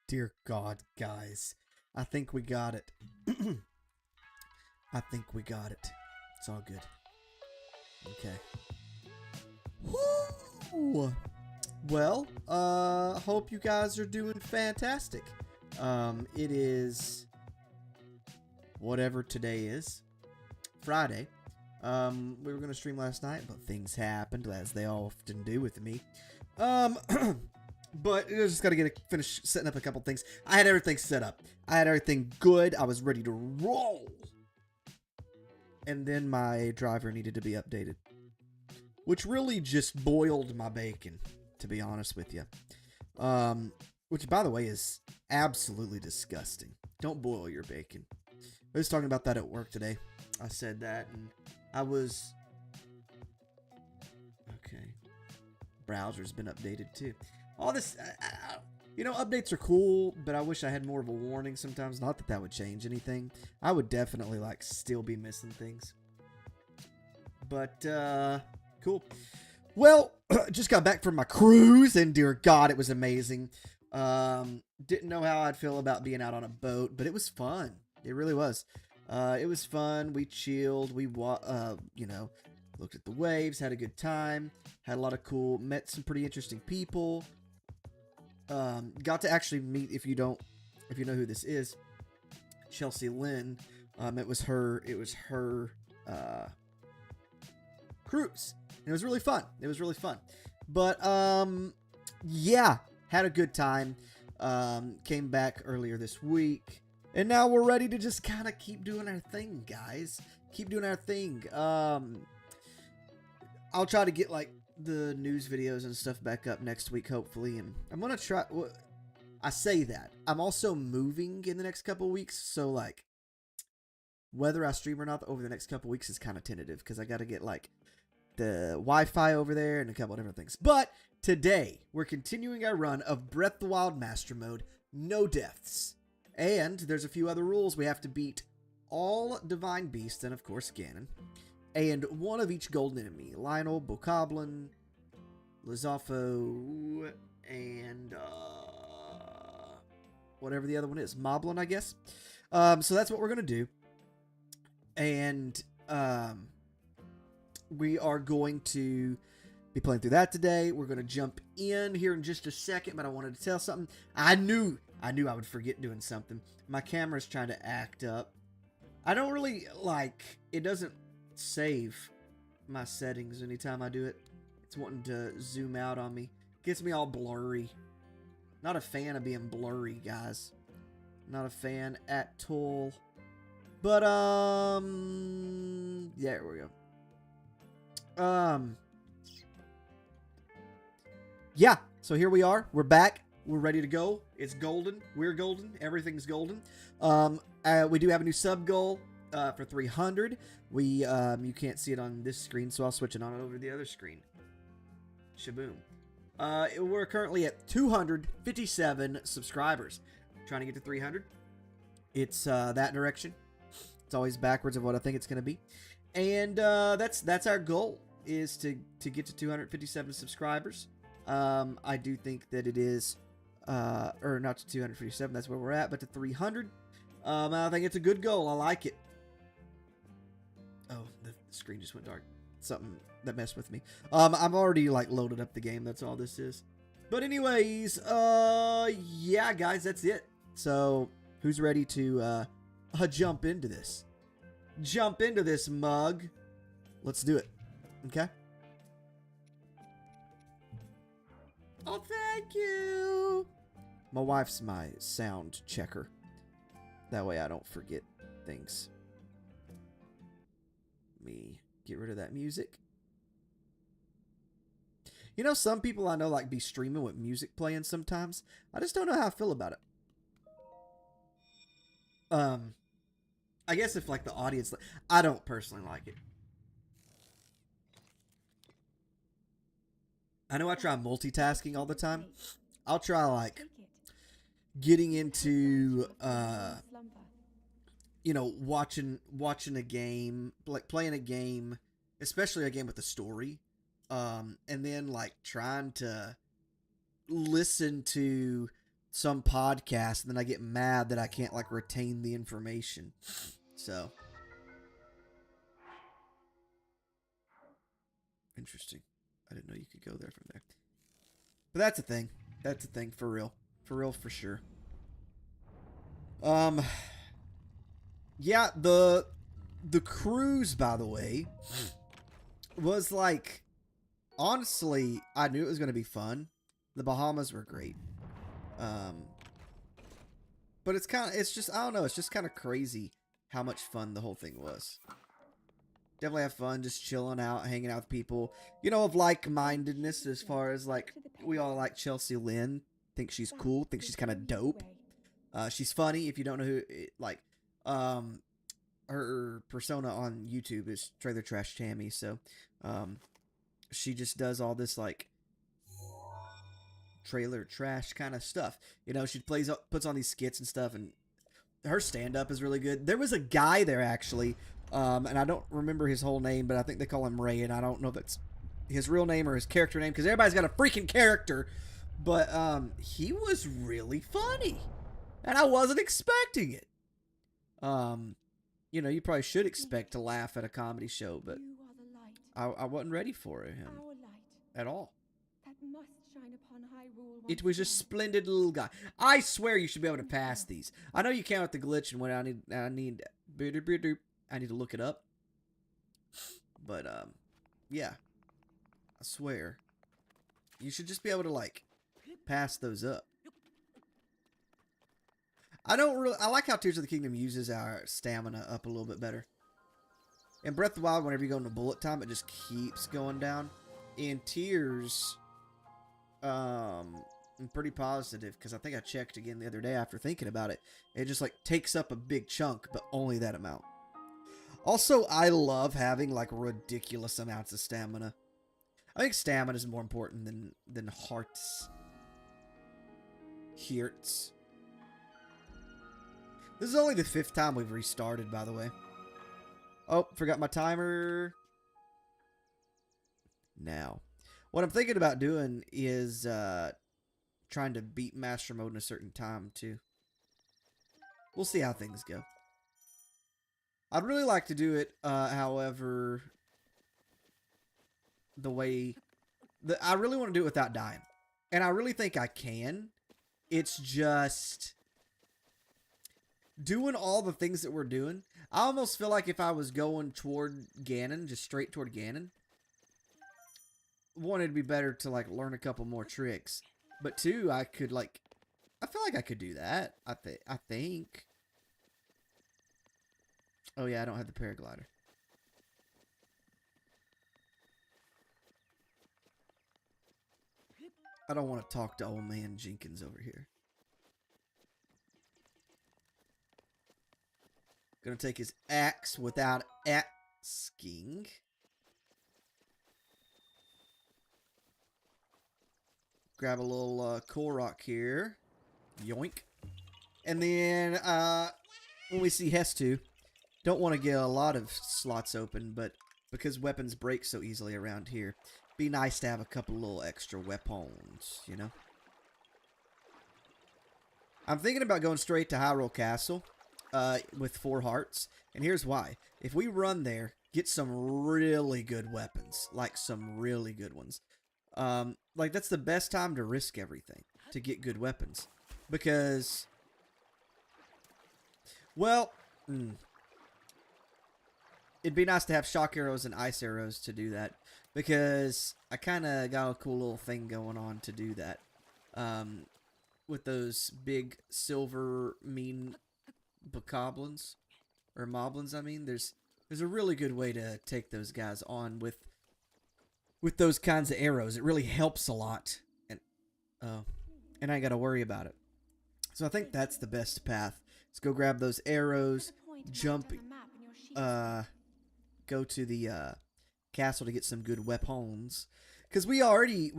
Dear God, guys. I think we got it. I think we got it. It's all good. Okay. Woo! Well, hope you guys are doing fantastic. It is whatever today is. Friday. We were going to stream last night, but things happened, as they often do with me. But I just got to finish setting up a couple things. I had everything set up. I had everything good. I was ready to roll. And then my driver needed to be updated, which really just boiled my bacon, to be honest with you. Which, by the way, is absolutely disgusting. Don't boil your bacon. I was talking about that at work today. I said that, and I was... Okay. Browser's been updated, too. All this... you know, updates are cool, but I wish I had more of a warning sometimes. Not that that would change anything. I would definitely, like, still be missing things. But, cool. Well, just got back from my cruise, and dear God, it was amazing. Didn't know how I'd feel about being out on a boat, but it was fun. It really was. It was fun. We chilled. We, you know, looked at the waves, had a good time, had a lot of cool, met some pretty interesting people. Got to actually meet, if you know who this is, Chelsea Lynn. It was her cruise. And it was really fun. It was really fun. But, yeah, had a good time. Came back earlier this week. And now we're ready to just kind of keep doing our thing, guys. Keep doing our thing. I'll try to get, like, the news videos and stuff back up next week, hopefully. And I'm going to try... Well, I say that. I'm also moving in the next couple weeks. So, like, whether I stream or not over the next couple weeks is kind of tentative. Because I got to get, like, the Wi-Fi over there and a couple of different things. But today, we're continuing our run of Breath of the Wild Master Mode. No deaths. And there's a few other rules. We have to beat all Divine Beasts and, of course, Ganon. And one of each golden enemy. Lionel, Bokoblin, Lizalfo, and whatever the other one is. Moblin, I guess. So that's what we're going to do. And we are going to be playing through that today. We're going to jump in here in just a second, but I wanted to tell something. I knew I would forget doing something. My camera's trying to act up. I don't really, like, it doesn't save my settings anytime I do it. It's wanting to zoom out on me. Gets me all blurry. Not a fan of being blurry, guys. Not a fan at all. But, yeah, there we go. Yeah, so here we are. We're back. We're ready to go. It's golden. We're golden. Everything's golden. We do have a new sub goal for 300. You can't see it on this screen, so I'll switch it on over to the other screen. Shaboom. We're currently at 257 subscribers. Trying to get to 300. It's that direction. It's always backwards of what I think it's going to be. And that's our goal, is to get to 257 subscribers. I do think that it is, or not to 257, that's where we're at, but to 300. I think it's a good goal. I like it. Oh, the screen just went dark. Something that messed with me. I'm already, like, loaded up the game. That's all this is. But anyways, yeah, guys, that's it. So, who's ready to, jump into this? Jump into this mug. Let's do it. Okay? Oh, thank you. My wife's my sound checker. That way I don't forget things. Let me get rid of that music. You know, some people I know like be streaming with music playing sometimes. I just don't know how I feel about it. I guess if like the audience... I don't personally like it. I know I try multitasking all the time. I'll try like getting into you know, watching a game, like playing a game, especially a game with a story, and then like trying to listen to some podcast, and then I get mad that I can't like retain the information. So interesting. I didn't know you could go there from there. But that's a thing. That's a thing for real. For real, for sure. Yeah, the cruise, by the way, was like, honestly, I knew it was going to be fun. The Bahamas were great. But it's just, I don't know, it's just kind of crazy how much fun the whole thing was. Definitely have fun just chilling out, hanging out with people, you know, of like-mindedness, as far as like, we all like Chelsea Lynn, think she's cool, think she's kind of dope. She's funny. If you don't know who, like, her persona on YouTube is Trailer Trash Tammy, so she just does all this like trailer trash kind of stuff. You know, she puts on these skits and stuff, and her stand-up is really good. There was a guy there, actually, and I don't remember his whole name, but I think they call him Ray, and I don't know if it's his real name or his character name, because everybody's got a freaking character. But he was really funny, and I wasn't expecting it. You know, you probably should expect to laugh at a comedy show, but I wasn't ready for him at all. It was a splendid little guy. I swear you should be able to pass these. I know you can with the glitch, and when I need to look it up. But yeah, I swear you should just be able to like pass those up. I like how Tears of the Kingdom uses our stamina up a little bit better. In Breath of the Wild, whenever you go into bullet time, it just keeps going down. In Tears, I'm pretty positive, because I think I checked again the other day after thinking about it. It just like takes up a big chunk, but only that amount. Also, I love having like ridiculous amounts of stamina. I think stamina is more important than hearts. Hearts. This is only the 5th time we've restarted, by the way. Oh, forgot my timer. Now, what I'm thinking about doing is trying to beat Master Mode in a certain time, too. We'll see how things go. I'd really like to do it, however, I really want to do it without dying. And I really think I can. It's just doing all the things that we're doing. I almost feel like if I was going toward Ganon, just straight toward Ganon, one, it'd be better to like learn a couple more tricks. But two, I could like, I feel like I could do that. I think. Oh yeah, I don't have the paraglider. I don't want to talk to old man Jenkins over here. Gonna take his axe without asking. Grab a little Korok here. Yoink. And then when we see Hestu, don't want to get a lot of slots open, but because weapons break so easily around here, be nice to have a couple little extra weapons, you know? I'm thinking about going straight to Hyrule Castle with 4 hearts, and here's why. If we run there, get some really good weapons, like some really good ones. Like, that's the best time to risk everything, to get good weapons. Because, well, it'd be nice to have shock arrows and ice arrows to do that. Because I kind of got a cool little thing going on to do that. With those big silver mean bokoblins. Or moblins, I mean. There's a really good way to take those guys on with those kinds of arrows. It really helps a lot. And I ain't got to worry about it. So I think that's the best path. Let's go grab those arrows. Jump. Go to the castle to get some good weapons. Because we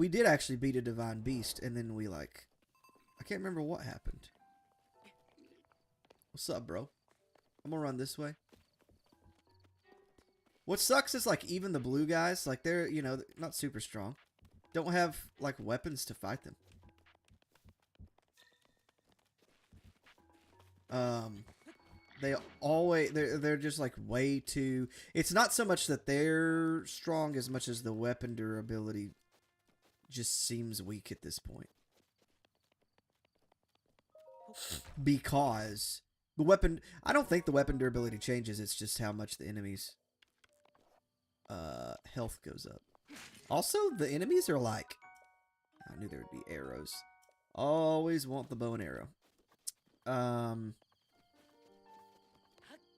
did actually beat a divine beast. And then we like, I can't remember what happened. What's up, bro? I'm gonna run this way. What sucks is like even the blue guys, like they're, you know, not super strong. Don't have like weapons to fight them. Um, they're just like way too. It's not so much that they're strong as much as the weapon durability just seems weak at this point. Because the weapon, I don't think the weapon durability changes. It's just how much the enemies health goes up. Also, the enemies are like, I knew there would be arrows. Always want the bow and arrow.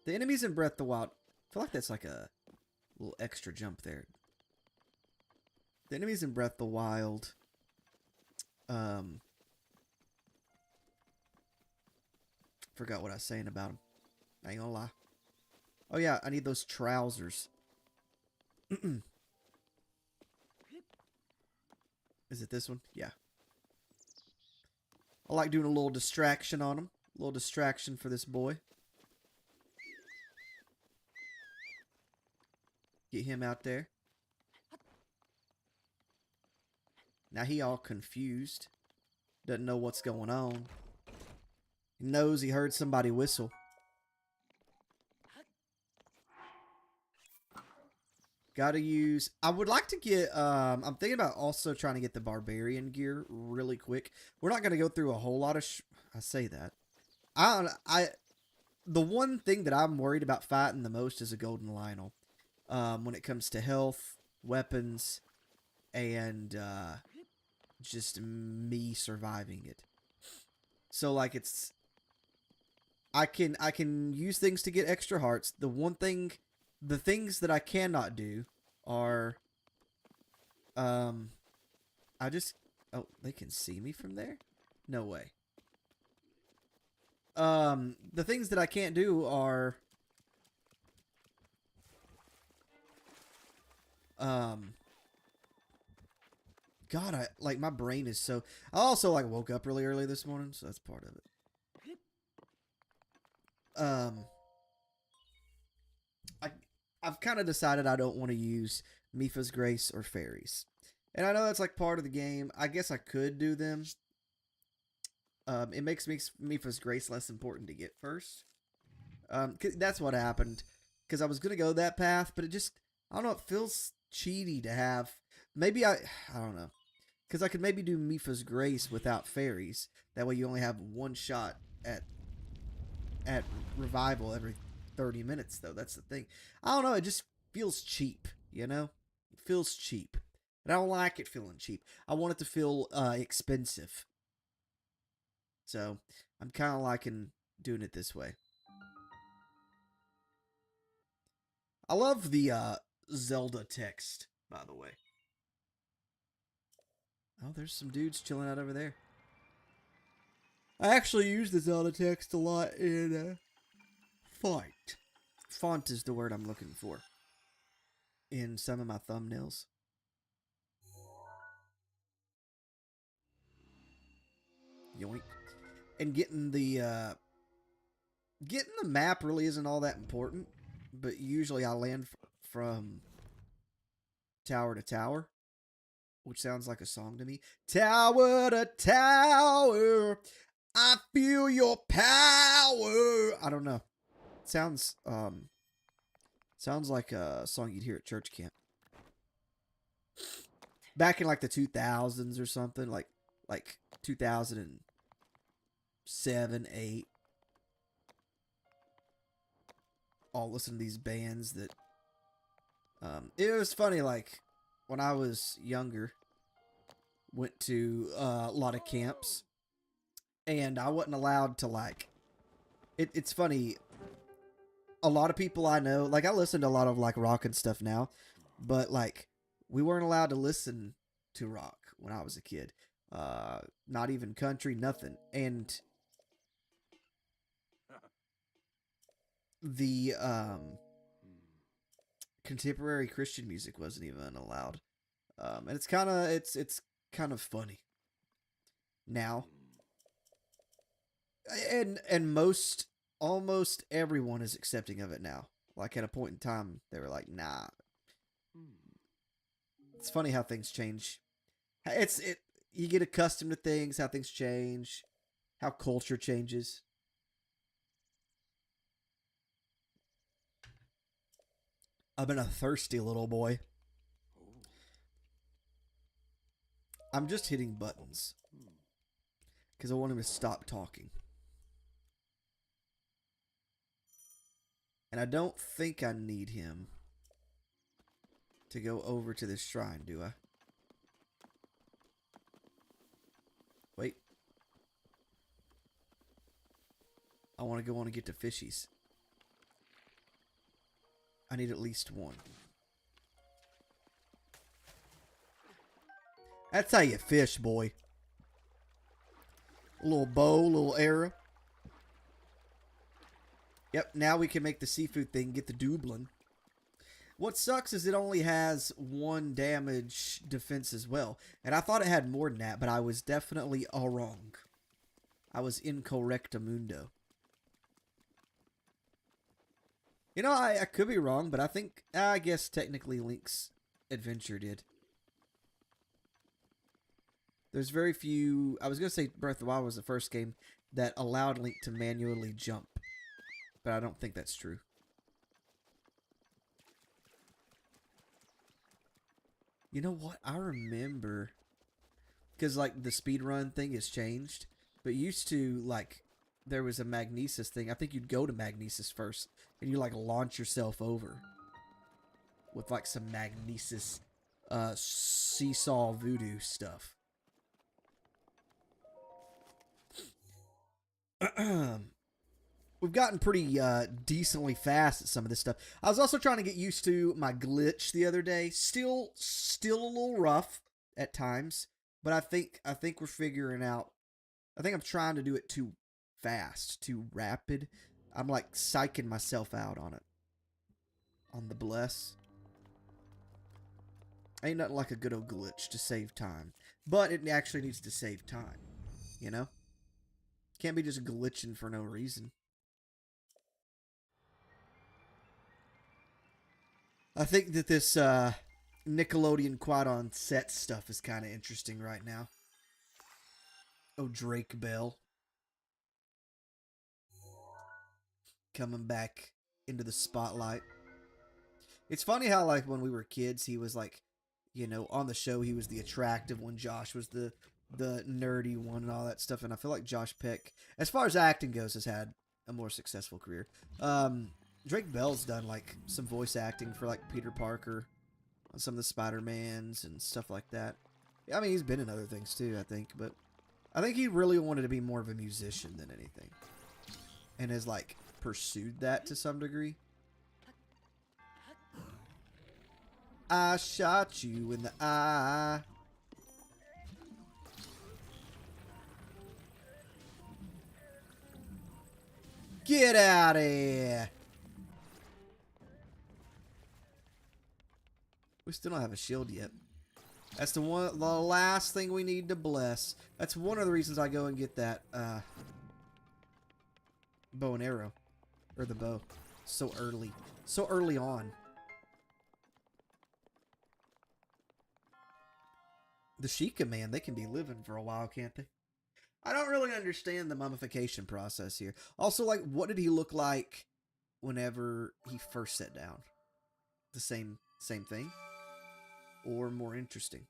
The enemies in Breath of the Wild, I feel like that's like a little extra jump there. The enemies in Breath of the Wild, forgot what I was saying about them. I ain't gonna lie. Oh yeah, I need those trousers. Is it this one? Yeah. I like doing a little distraction on him. A little distraction for this boy. Get him out there. Now he all confused. Doesn't know what's going on. He knows he heard somebody whistle. Gotta use... I would like to get... I'm thinking about also trying to get the barbarian gear really quick. We're not going to go through a whole lot of... I say that. The one thing that I'm worried about fighting the most is a golden Lionel. When it comes to health, weapons, and just me surviving it. So like it's... I can use things to get extra hearts. The things that I cannot do are, oh, they can see me from there? No way. The things that I can't do are, God, my brain is so, I also, woke up really early this morning, so that's part of it. I've kind of decided I don't want to use Mipha's Grace or Fairies. And I know that's part of the game. I guess I could do them. It makes Mipha's Grace less important to get first. That's what happened. Because I was going to go that path, but it just, I don't know, it feels cheaty to have. Maybe I don't know. Because I could maybe do Mipha's Grace without Fairies. That way you only have one shot at revival every 30 minutes, though. That's the thing. I don't know. It just feels cheap, you know? It feels cheap. And I don't like it feeling cheap. I want it to feel expensive. So, I'm kind of liking doing it this way. I love the Zelda text, by the way. Oh, there's some dudes chilling out over there. I actually use the Zelda text a lot in font. Font is the word I'm looking for in some of my thumbnails. Yoink. And getting the map really isn't all that important, but usually I land from tower to tower, which sounds like a song to me. Tower to tower, I feel your power. I don't know. Sounds like a song you'd hear at church camp. Back in the 2000s or something, like 2007, 8. I'll listen to these bands that it was funny, when I was younger, went to a lot of camps, and I wasn't allowed to it's funny, a lot of people I know, I listen to a lot of rock and stuff now, but we weren't allowed to listen to rock when I was a kid. Not even country, nothing. And the contemporary Christian music wasn't even allowed. And it's kind of funny now. And almost everyone is accepting of it now. At a point in time, they were like, nah. It's funny how things change. You get accustomed to things, how things change, how culture changes. I've been a thirsty little boy. I'm just hitting buttons. Because I want him to stop talking. And I don't think I need him to go over to this shrine, do I? Wait. I want to go on and get to fishies. I need at least one. That's how you fish, boy. A little bow, a little arrow. Yep, now we can make the seafood thing, get the Dublin. What sucks is it only has 1 damage defense as well. And I thought it had more than that, but I was definitely all wrong. I was incorrectamundo. You know, I could be wrong, but I guess technically Link's Adventure did. There's very few, I was going to say Breath of the Wild was the first game that allowed Link to manually jump. But I don't think that's true. You know what? I remember, because like the speedrun thing has changed, but used to, like, there was a Magnesis thing. I think you'd go to Magnesis first, and you like launch yourself over with like some Magnesis seesaw voodoo stuff. We've gotten pretty decently fast at some of this stuff. I was also trying to get used to my glitch the other day. Still a little rough at times, but I think we're figuring out. I think I'm trying to do it too fast, too rapid. I'm like psyching myself out on it. On the bless. Ain't nothing like a good old glitch to save time, but it actually needs to save time. You know, can't be just glitching for no reason. I think that this Nickelodeon Quad-On set stuff is kind of interesting right now. Oh, Drake Bell. Coming back into the spotlight. It's funny how, like, when we were kids, he was, like, you know, on the show, he was the attractive one. Josh was the nerdy one and all that stuff. And I feel like Josh Peck, as far as acting goes, has had a more successful career. Drake Bell's done, like, some voice acting for, like, Peter Parker on some of the Spider-Mans and stuff like that. Yeah, I mean, he's been in other things, too, I think. But I think he really wanted to be more of a musician than anything. And has, like, pursued that to some degree. I shot you in the eye. Get out of here. We still don't have a shield yet. That's the last thing we need to bless. That's one of the reasons I go and get that bow and arrow. Or the bow. So early. So early on. The Sheikah, man, they can be living for a while, can't they? I don't really understand the mummification process here. Also, like, what did he look like whenever he first sat down? The same thing? Or more interesting?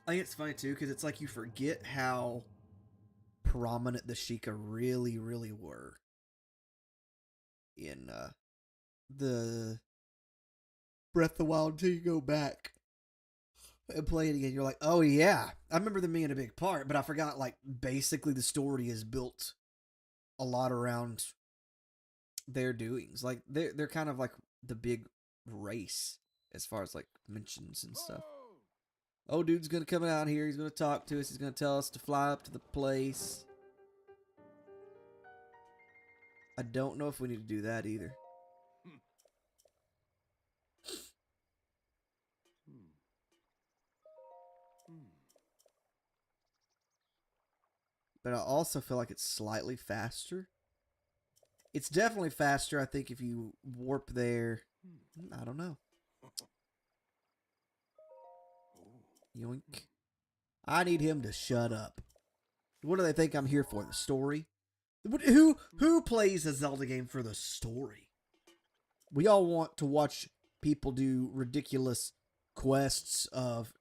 I think it's funny, too, because it's like you forget how prominent the Sheikah really, really were in the Breath of the Wild until you go back and play it again. You're like, oh yeah, I remember them being a big part, but I forgot, like, basically the story is built a lot around their doings. Like, they're kind of like the big race as far as, like, mentions and stuff. Oh, dude's gonna come out here, he's gonna talk to us, he's gonna tell us to fly up to the place. I don't know if we need to do that either. But I also feel like it's slightly faster. It's definitely faster, I think, if you warp there. I don't know. Yoink. I need him to shut up. What do they think I'm here for? The story? Who plays a Zelda game for the story? We all want to watch people do ridiculous quests of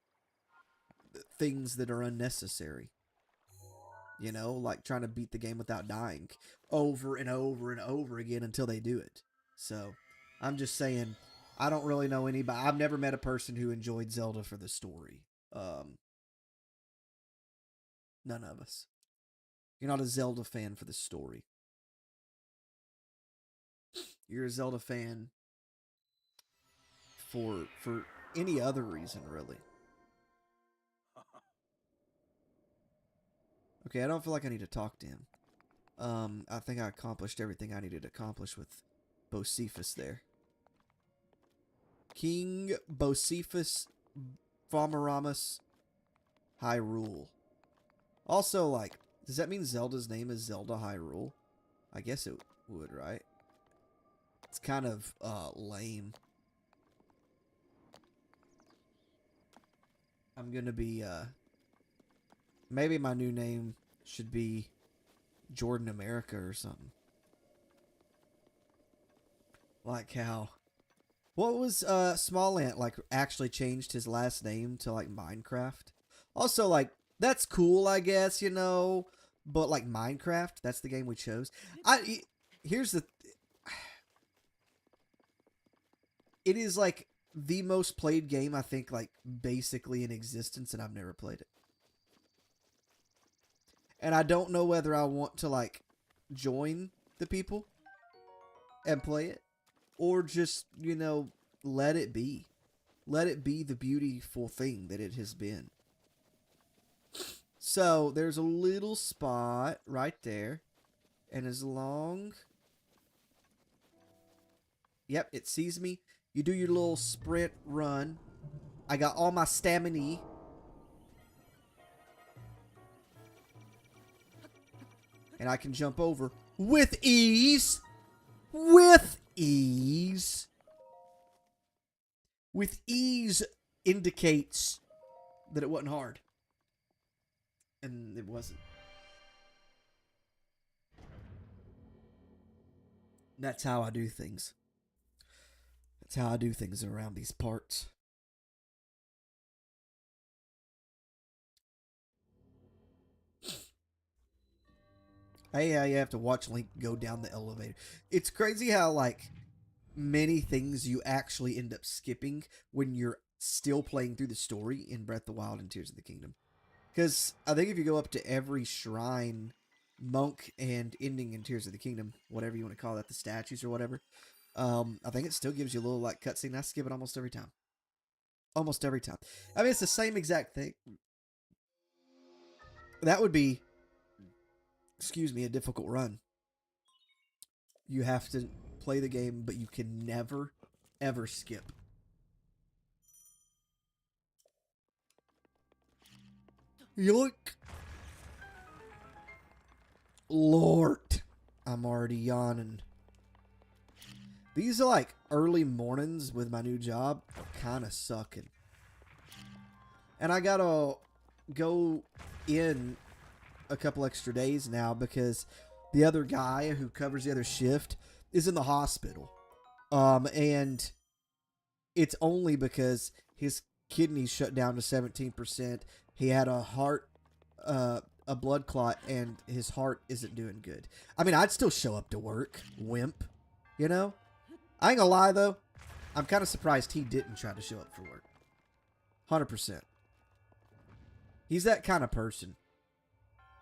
things that are unnecessary. You know, like trying to beat the game without dying over and over and over again until they do it. So, I'm just saying, I don't really know anybody. I've never met a person who enjoyed Zelda for the story. None of us. You're not a Zelda fan for the story. You're a Zelda fan for any other reason, really. Okay, I don't feel like I need to talk to him. I think I accomplished everything I needed to accomplish with Bocephus there. King Bocephus Fomeramus Hyrule. Also, like, does that mean Zelda's name is Zelda Hyrule? I guess it would, right? It's kind of lame. I'm gonna be maybe my new name should be Jordan America or something. Like how what was Small Ant like actually changed his last name to like Minecraft? Also, like, that's cool, I guess, you know, but like Minecraft, that's the game we chose. Here's the it is like the most played game, I think, like basically in existence, and I've never played it. And I don't know whether I want to like join the people and play it, or just, you know, let it be. Let it be the beautiful thing that it has been. So, there's a little spot right there. And as long... Yep, it sees me. You do your little sprint run. I got all my stamina. And I can jump over with ease. With ease. With ease indicates that it wasn't hard. And it wasn't. That's how I do things. That's how I do things around these parts. Hey, you have to watch Link go down the elevator. It's crazy how, like, many things you actually end up skipping when you're still playing through the story in Breath of the Wild and Tears of the Kingdom. Because I think if you go up to every shrine, monk, and ending in Tears of the Kingdom, whatever you want to call that, the statues or whatever, I think it still gives you a little, like, cutscene. I skip it almost every time. Almost every time. I mean, it's the same exact thing. That would be, excuse me, a difficult run. You have to play the game, but you can never, ever skip. Yoink! Lord, I'm already yawning. These are like early mornings with my new job are kind of sucking. And I gotta go in a couple extra days now because the other guy who covers the other shift is in the hospital. And it's only because his kidneys shut down to 17%. He had a blood clot, and his heart isn't doing good. I mean, I'd still show up to work, wimp, you know? I ain't gonna lie, though. I'm kind of surprised he didn't try to show up for work. 100%. He's that kind of person.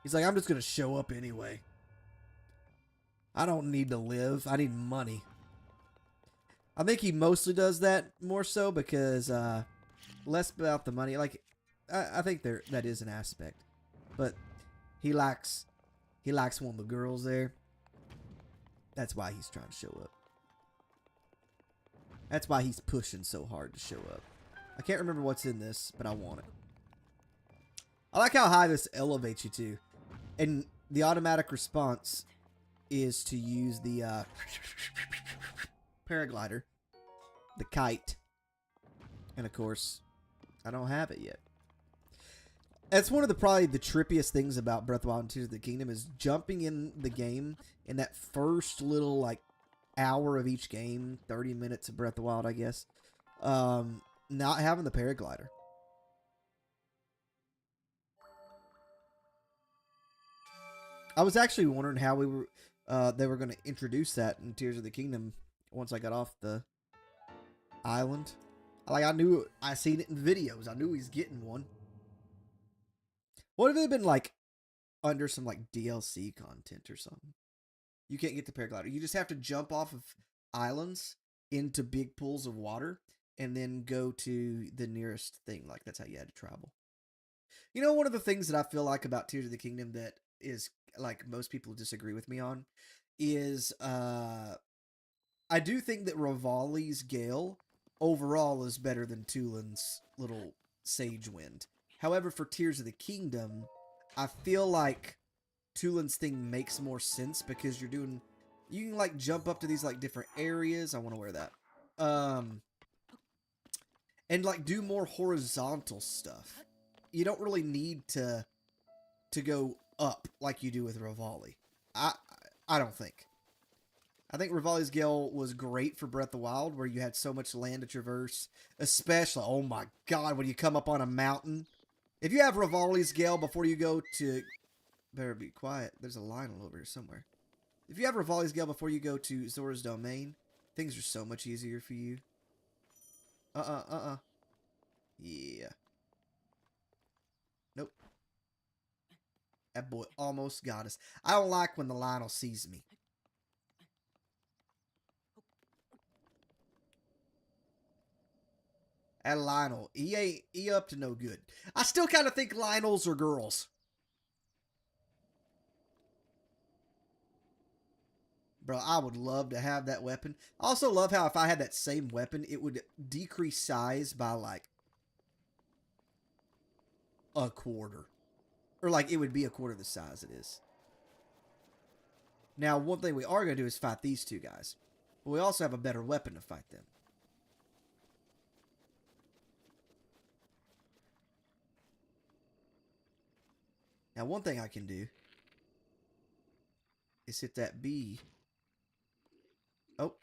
He's like, I'm just gonna show up anyway. I don't need to live. I need money. I think he mostly does that more so because less about the money. Like, I think that is an aspect, but he likes one of the girls there. That's why he's trying to show up. That's why he's pushing so hard to show up. I can't remember what's in this, but I want it. I like how high this elevates you to, and the automatic response is to use the paraglider, the kite, and of course, I don't have it yet. That's one of the probably the trippiest things about Breath of the Wild and Tears of the Kingdom is jumping in the game in that first little like hour of each game, 30 minutes of Breath of the Wild, I guess. Not having the paraglider. I was actually wondering how they were going to introduce that in Tears of the Kingdom once I got off the island. Like I seen it in videos. I knew he's getting one. What if it had been like under some like DLC content or something? You can't get the paraglider. You just have to jump off of islands into big pools of water and then go to the nearest thing. Like that's how you had to travel. You know, one of the things that I feel like about Tears of the Kingdom that is like most people disagree with me on is I do think that Rivali's Gale overall is better than Tulin's little Sage Wind. However, for Tears of the Kingdom, I feel like Tulin's thing makes more sense because you can like jump up to these like different areas. I want to wear that. And like do more horizontal stuff. You don't really need to go up like you do with Rivali. I don't think. I think Rivali's Gale was great for Breath of the Wild, where you had so much land to traverse. Especially, oh my god, when you come up on a mountain. If you have Rivali's Gale before you go to... Better be quiet. There's a Lionel over here somewhere. If you have Rivali's Gale before you go to Zora's Domain, things are so much easier for you. Yeah. Nope. That boy almost got us. I don't like when the Lionel sees me. That Lionel, he up to no good. I still kind of think Lionels are girls. Bro, I would love to have that weapon. I also love how if I had that same weapon, it would decrease size by like a quarter. Or like it would be a quarter the size it is. Now, one thing we are going to do is fight these two guys. But we also have a better weapon to fight them. Now, one thing I can do is hit that B. Oh.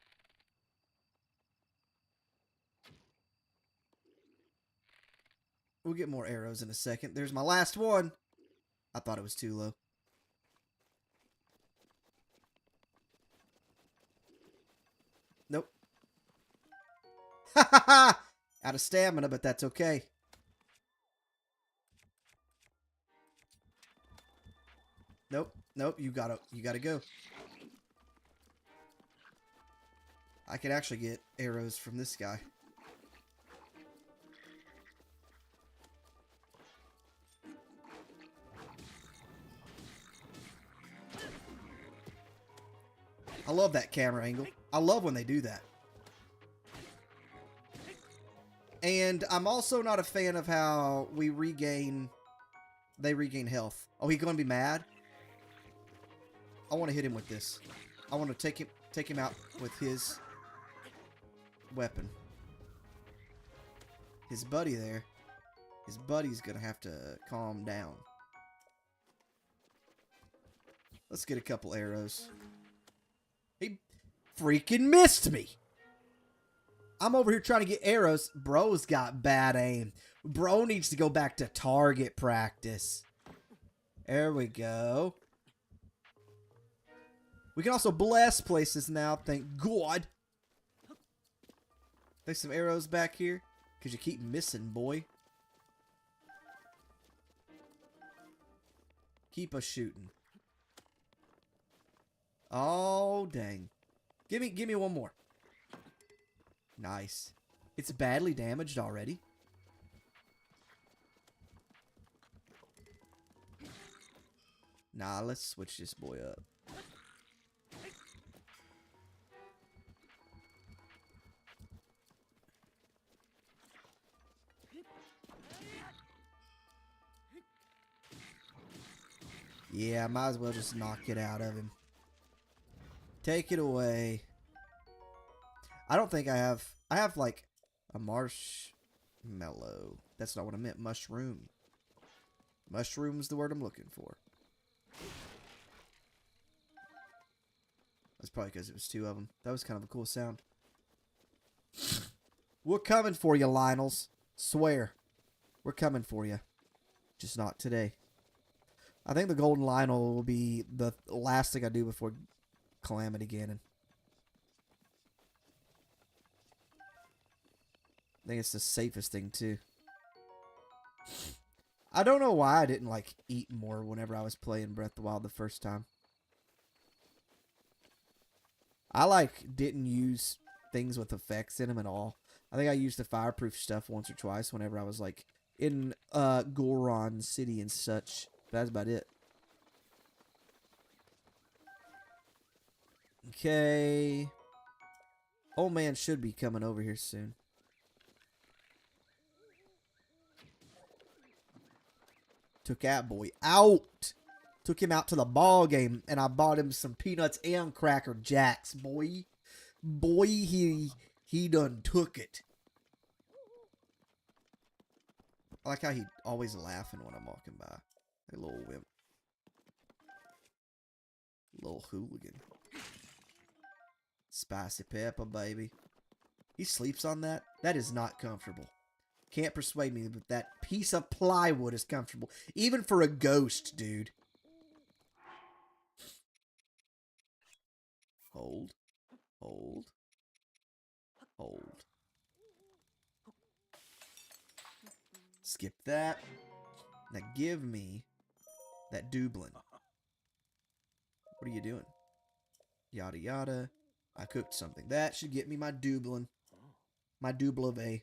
We'll get more arrows in a second. There's my last one. I thought it was too low. Nope. Ha ha ha! Out of stamina, but that's okay. Nope. Nope. You gotta go. I could actually get arrows from this guy. I love that camera angle. I love when they do that. And I'm also not a fan of how they regain health. Oh, he's going to be mad? I want to hit him with this. I want to take him out with his weapon. His buddy there. His buddy's going to have to calm down. Let's get a couple arrows. He freaking missed me. I'm over here trying to get arrows. Bro's got bad aim. Bro needs to go back to target practice. There we go. We can also bless places now, thank God. There's some arrows back here. Because you keep missing, boy. Keep us shooting. Oh, dang. Give me one more. Nice. It's badly damaged already. Nah, let's switch this boy up. Yeah, might as well just knock it out of him. Take it away. I don't think I have like a marshmallow. That's not what I meant. Mushroom. Mushroom's the word I'm looking for. That's probably because it was 2 of them. That was kind of a cool sound. We're coming for you, Lionels. Swear. We're coming for you. Just not today. I think the Golden Lionel will be the last thing I do before Calamity Ganon. I think it's the safest thing, too. I don't know why I didn't, like, eat more whenever I was playing Breath of the Wild the first time. I, like, didn't use things with effects in them at all. I think I used the fireproof stuff once or twice whenever I was, like, in Goron City and such. But that's about it. Okay. Old man should be coming over here soon. Took that boy out. Took him out to the ball game, and I bought him some peanuts and Cracker Jacks, boy. Boy, he done took it. I like how he always laughing when I'm walking by. A little wimp. Little hooligan. Spicy pepper, baby. He sleeps on that? That is not comfortable. Can't persuade me that that piece of plywood is comfortable. Even for a ghost, dude. Hold. Hold. Hold. Skip that. Now give me that Dublin. What are you doing? Yada yada. I cooked something. That should get me my Dublin. My Dublave.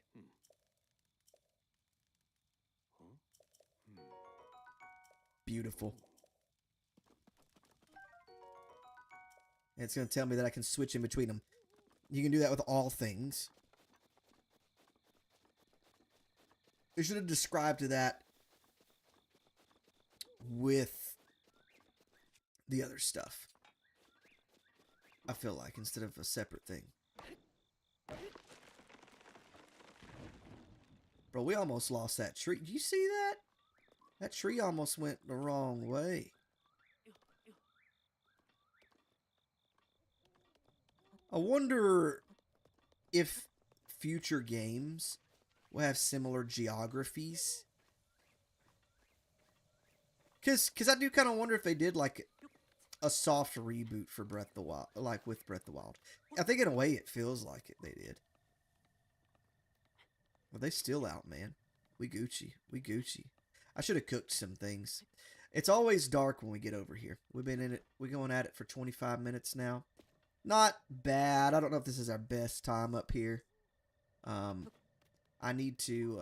Beautiful. And it's going to tell me that I can switch in between them. You can do that with all things. It should have described that with the other stuff. I feel like, instead of a separate thing. Bro, we almost lost that tree. Did you see that? That tree almost went the wrong way. I wonder if future games will have similar geographies. Because I do kind of wonder if they did, like, a soft reboot for Breath of the Wild, like with Breath of the Wild. I think in a way it feels like it, they did. Are they still out, man? We Gucci. We Gucci. I should have cooked some things. It's always dark when we get over here. We've been in it. We're going at it for 25 minutes now. Not bad. I don't know if this is our best time up here. I need to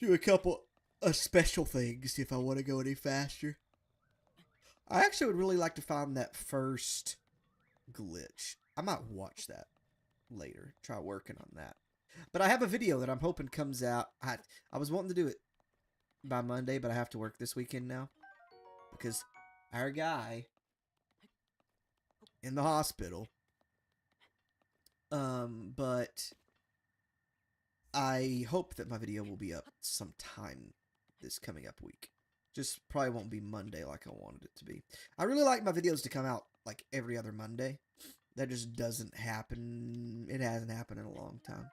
do a couple of special things if I want to go any faster. I actually would really like to find that first glitch. I might watch that later. Try working on that. But I have a video that I'm hoping comes out. I was wanting to do it by Monday, but I have to work this weekend now. Because our guy in the hospital. But I hope that my video will be up sometime this coming up week. Just probably won't be Monday like I wanted it to be. I really like my videos to come out like every other Monday. That just doesn't happen. It hasn't happened in a long time.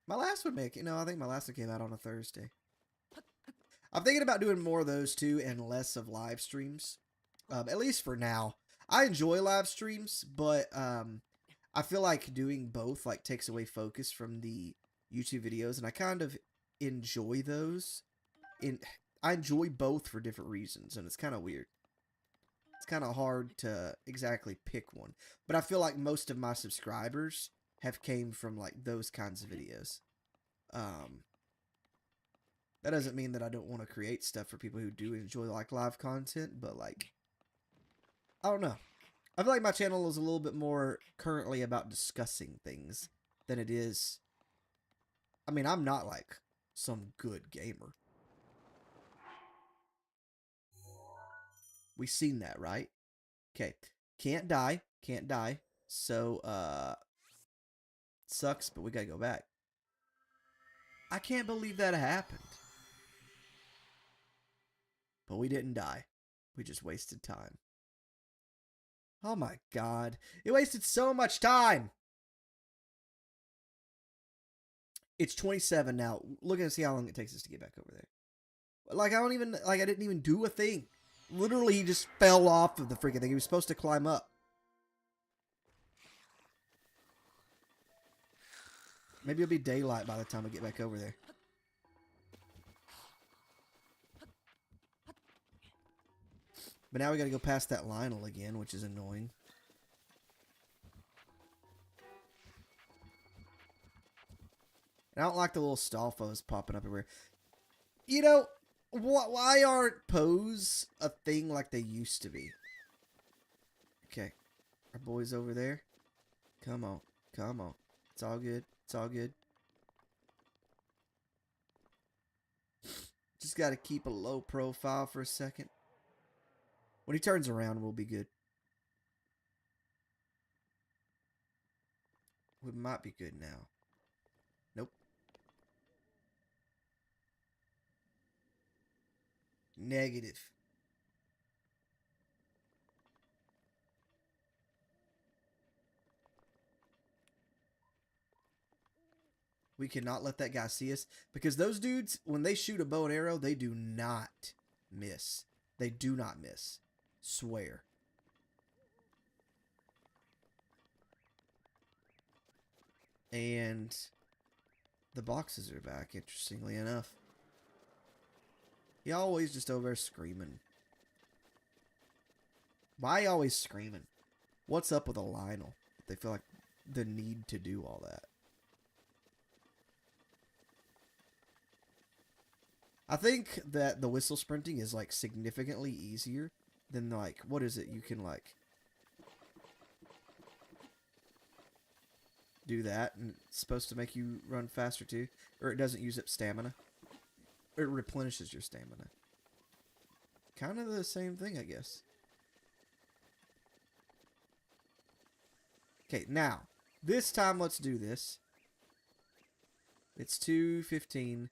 My last would make it. No, I think my last one came out on a Thursday. I'm thinking about doing more of those too and less of live streams. At least for now. I enjoy live streams, but I feel like doing both like takes away focus from the YouTube videos, and I kind of enjoy those. I enjoy both for different reasons, and it's kind of weird. It's kind of hard to exactly pick one. But I feel like most of my subscribers have came from like those kinds of videos. That doesn't mean that I don't want to create stuff for people who do enjoy like live content, but like, I don't know. I feel like my channel is a little bit more currently about discussing things than it is. I mean, I'm not like some good gamer. We seen that, right? Okay. Can't die. Can't die. So, sucks, but we gotta go back. I can't believe that happened. But we didn't die. We just wasted time. Oh my god. It wasted so much time. It's 27 now. Look and see how long it takes us to get back over there. Like, I didn't even do a thing. Literally, he just fell off of the freaking thing. He was supposed to climb up. Maybe it'll be daylight by the time we get back over there. But now we gotta go past that Lionel again, which is annoying. And I don't like the little Stalfos popping up everywhere. You know, why aren't Poes a thing like they used to be? Okay. Our boys over there. Come on. Come on. It's all good. It's all good. Just gotta keep a low profile for a second. When he turns around, we'll be good. We might be good now. Nope. Negative. We cannot let that guy see us. Because those dudes, when they shoot a bow and arrow, they do not miss. They do not miss. Swear. And the boxes are back, interestingly enough. He always just over there screaming. Why always screaming? What's up with a Lionel? They feel like the need to do all that. I think that the whistle sprinting is like significantly easier than like, what is it? You can like do that and it's supposed to make you run faster too. Or it doesn't use up stamina. Or it replenishes your stamina. Kind of the same thing, I guess. Okay, now, this time let's do this. It's 2:15.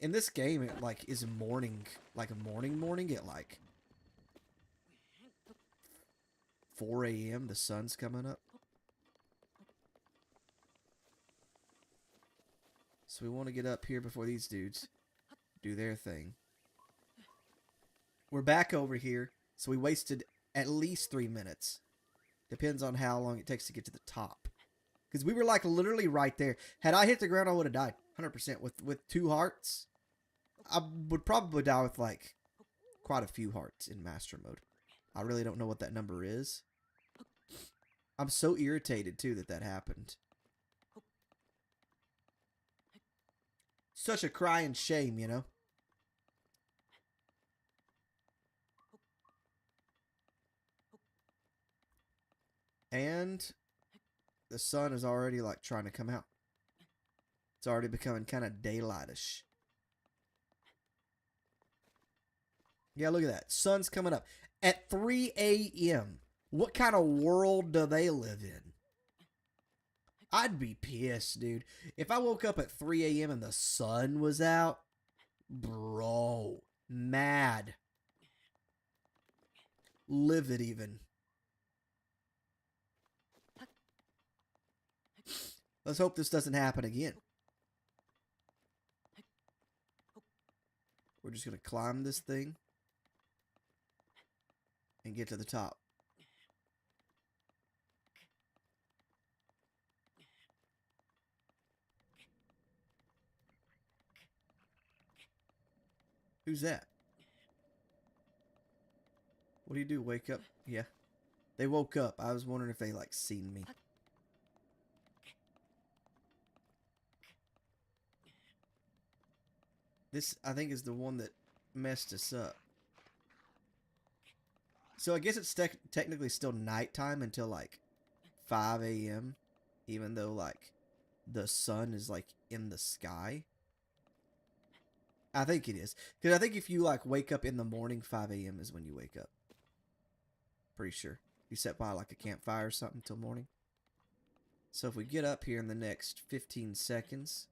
In this game, it like is morning, like a morning at like 4 a.m. The sun's coming up. So we want to get up here before these dudes do their thing. We're back over here, so we wasted at least 3 minutes. Depends on how long it takes to get to the top. Because we were like literally right there. Had I hit the ground, I would have died 100% with 2 hearts. I would probably die with like quite a few hearts in master mode. I really don't know what that number is. I'm so irritated too that happened. Such a crying shame, you know. And the sun is already like trying to come out. It's already becoming kind of daylightish. Yeah, look at that. Sun's coming up at 3 a.m. What kind of world do they live in? I'd be pissed, dude. If I woke up at 3 a.m. and the sun was out, bro, mad. Livid even. Let's hope this doesn't happen again. We're just going to climb this thing and get to the top. Who's that? What do you do? Wake up? Yeah. They woke up. I was wondering if they like seen me. This, I think, is the one that messed us up. So I guess it's technically still nighttime until like 5 a.m. Even though like the sun is like in the sky. I think it is. Because I think if you like wake up in the morning, 5 a.m. is when you wake up. Pretty sure. You set by like a campfire or something till morning. So if we get up here in the next 15 seconds,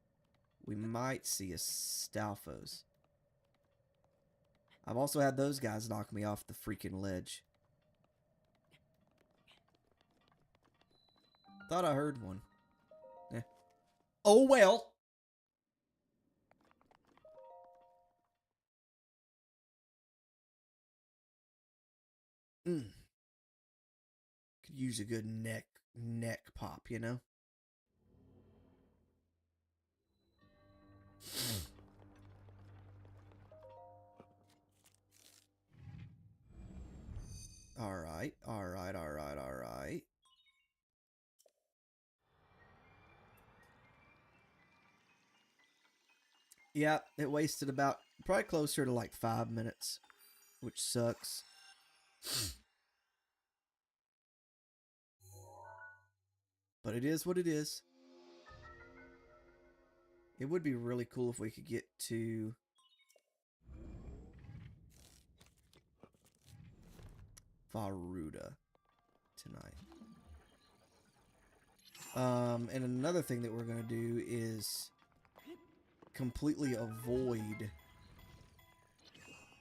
we might see a Stalfos. I've also had those guys knock me off the freaking ledge. Thought I heard one. Eh. Oh well. Could use a good neck pop, you know? Alright, alright, alright, alright. Yeah, it wasted about, probably closer to like 5 minutes, which sucks. But it is what it is. It would be really cool if we could get to Varuda tonight. And another thing that we're going to do is completely avoid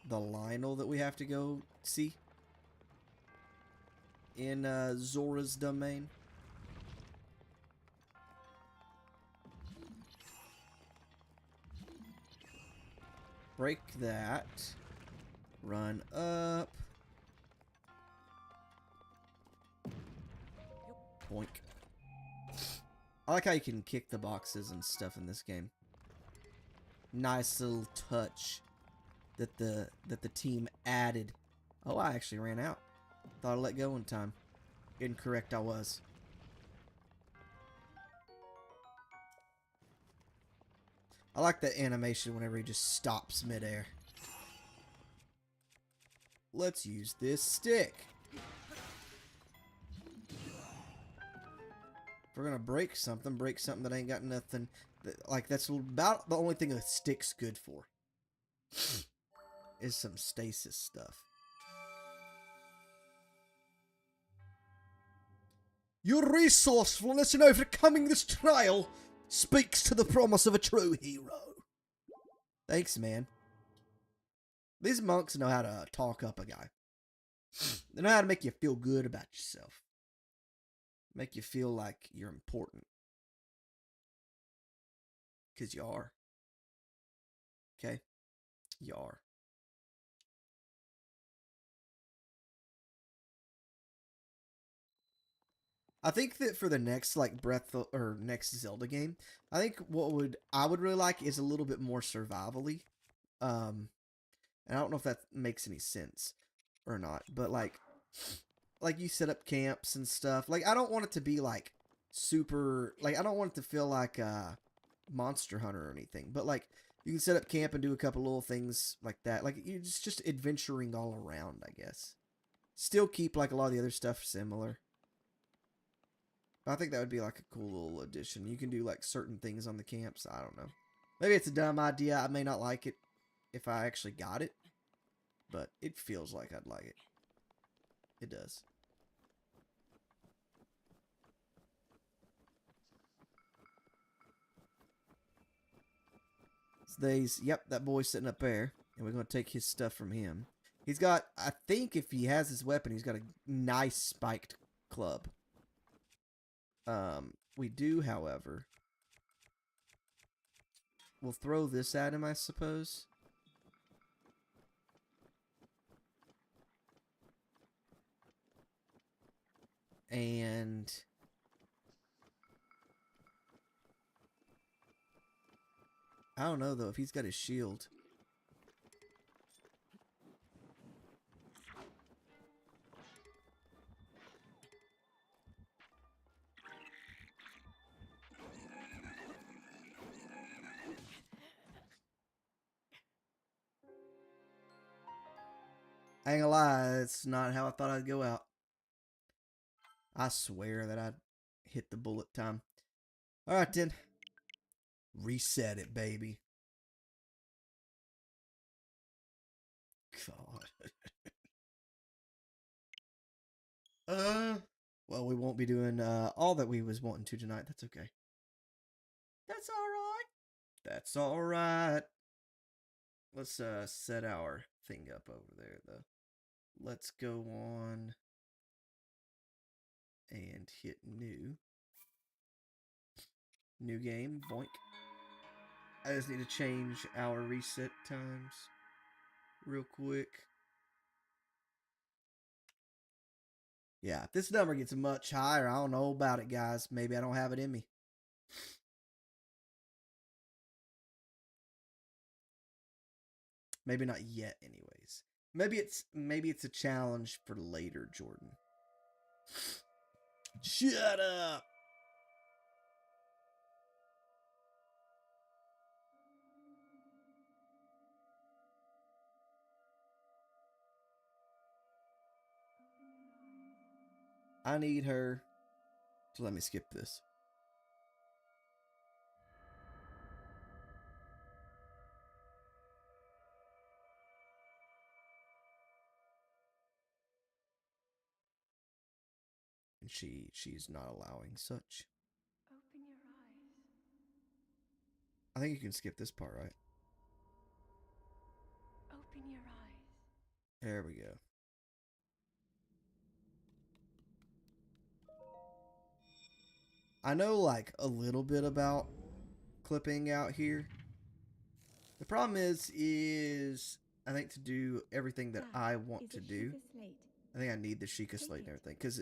the Lionel that we have to go see in Zora's domain. Break that. Run up. Boink. I like how you can kick the boxes and stuff in this game. Nice little touch that the team added. Oh, I actually ran out. Thought I let go in time. Incorrect, I was. I like that animation whenever he just stops midair. Let's use this stick. If we're gonna break something that ain't got nothing. Like, that's about the only thing a stick's good for. Is some stasis stuff. Your resourcefulness in overcoming this trial speaks to the promise of a true hero. Thanks, man. These monks know how to talk up a guy. They know how to make you feel good about yourself. Make you feel like you're important. Because you are. Okay? You are. I think that for the next like next Zelda game, I think what I would really like is a little bit more survivally. And I don't know if that makes any sense or not, but like you set up camps and stuff. Like, I don't want it to be like super, like, I don't want it to feel like Monster Hunter or anything, but like you can set up camp and do a couple little things like that. Like, it's just adventuring all around, I guess. Still keep like a lot of the other stuff similar. I think that would be like a cool little addition. You can do like certain things on the camps. I don't know. Maybe it's a dumb idea. I may not like it if I actually got it, but it feels like I'd like it. It does. So yep, that boy's sitting up there, and we're going to take his stuff from him. He's got, I think if he has his weapon, he's got a nice spiked club. We do, however, we'll throw this at him, I suppose. And I don't know, though, if he's got his shield. I ain't gonna lie, it's not how I thought I'd go out. I swear that I'd hit the bullet time. Alright then. Reset it, baby. God. Well, we won't be doing all that we was wanting to tonight. That's okay. That's alright. That's all right. Let's set our thing up over there though. Let's go on and hit new. New game, boink. I just need to change our reset times real quick. Yeah, if this number gets much higher, I don't know about it, guys. Maybe I don't have it in me. Maybe not yet, anyways. Maybe it's a challenge for later, Jordan. Shut up. I need her to let me skip this. And she's not allowing such. Open your eyes. I think you can skip this part, right? Open your eyes. There we go. I know like a little bit about clipping out here. The problem is I think to do everything that I want to do, I think I need the Sheikah slate and everything. Because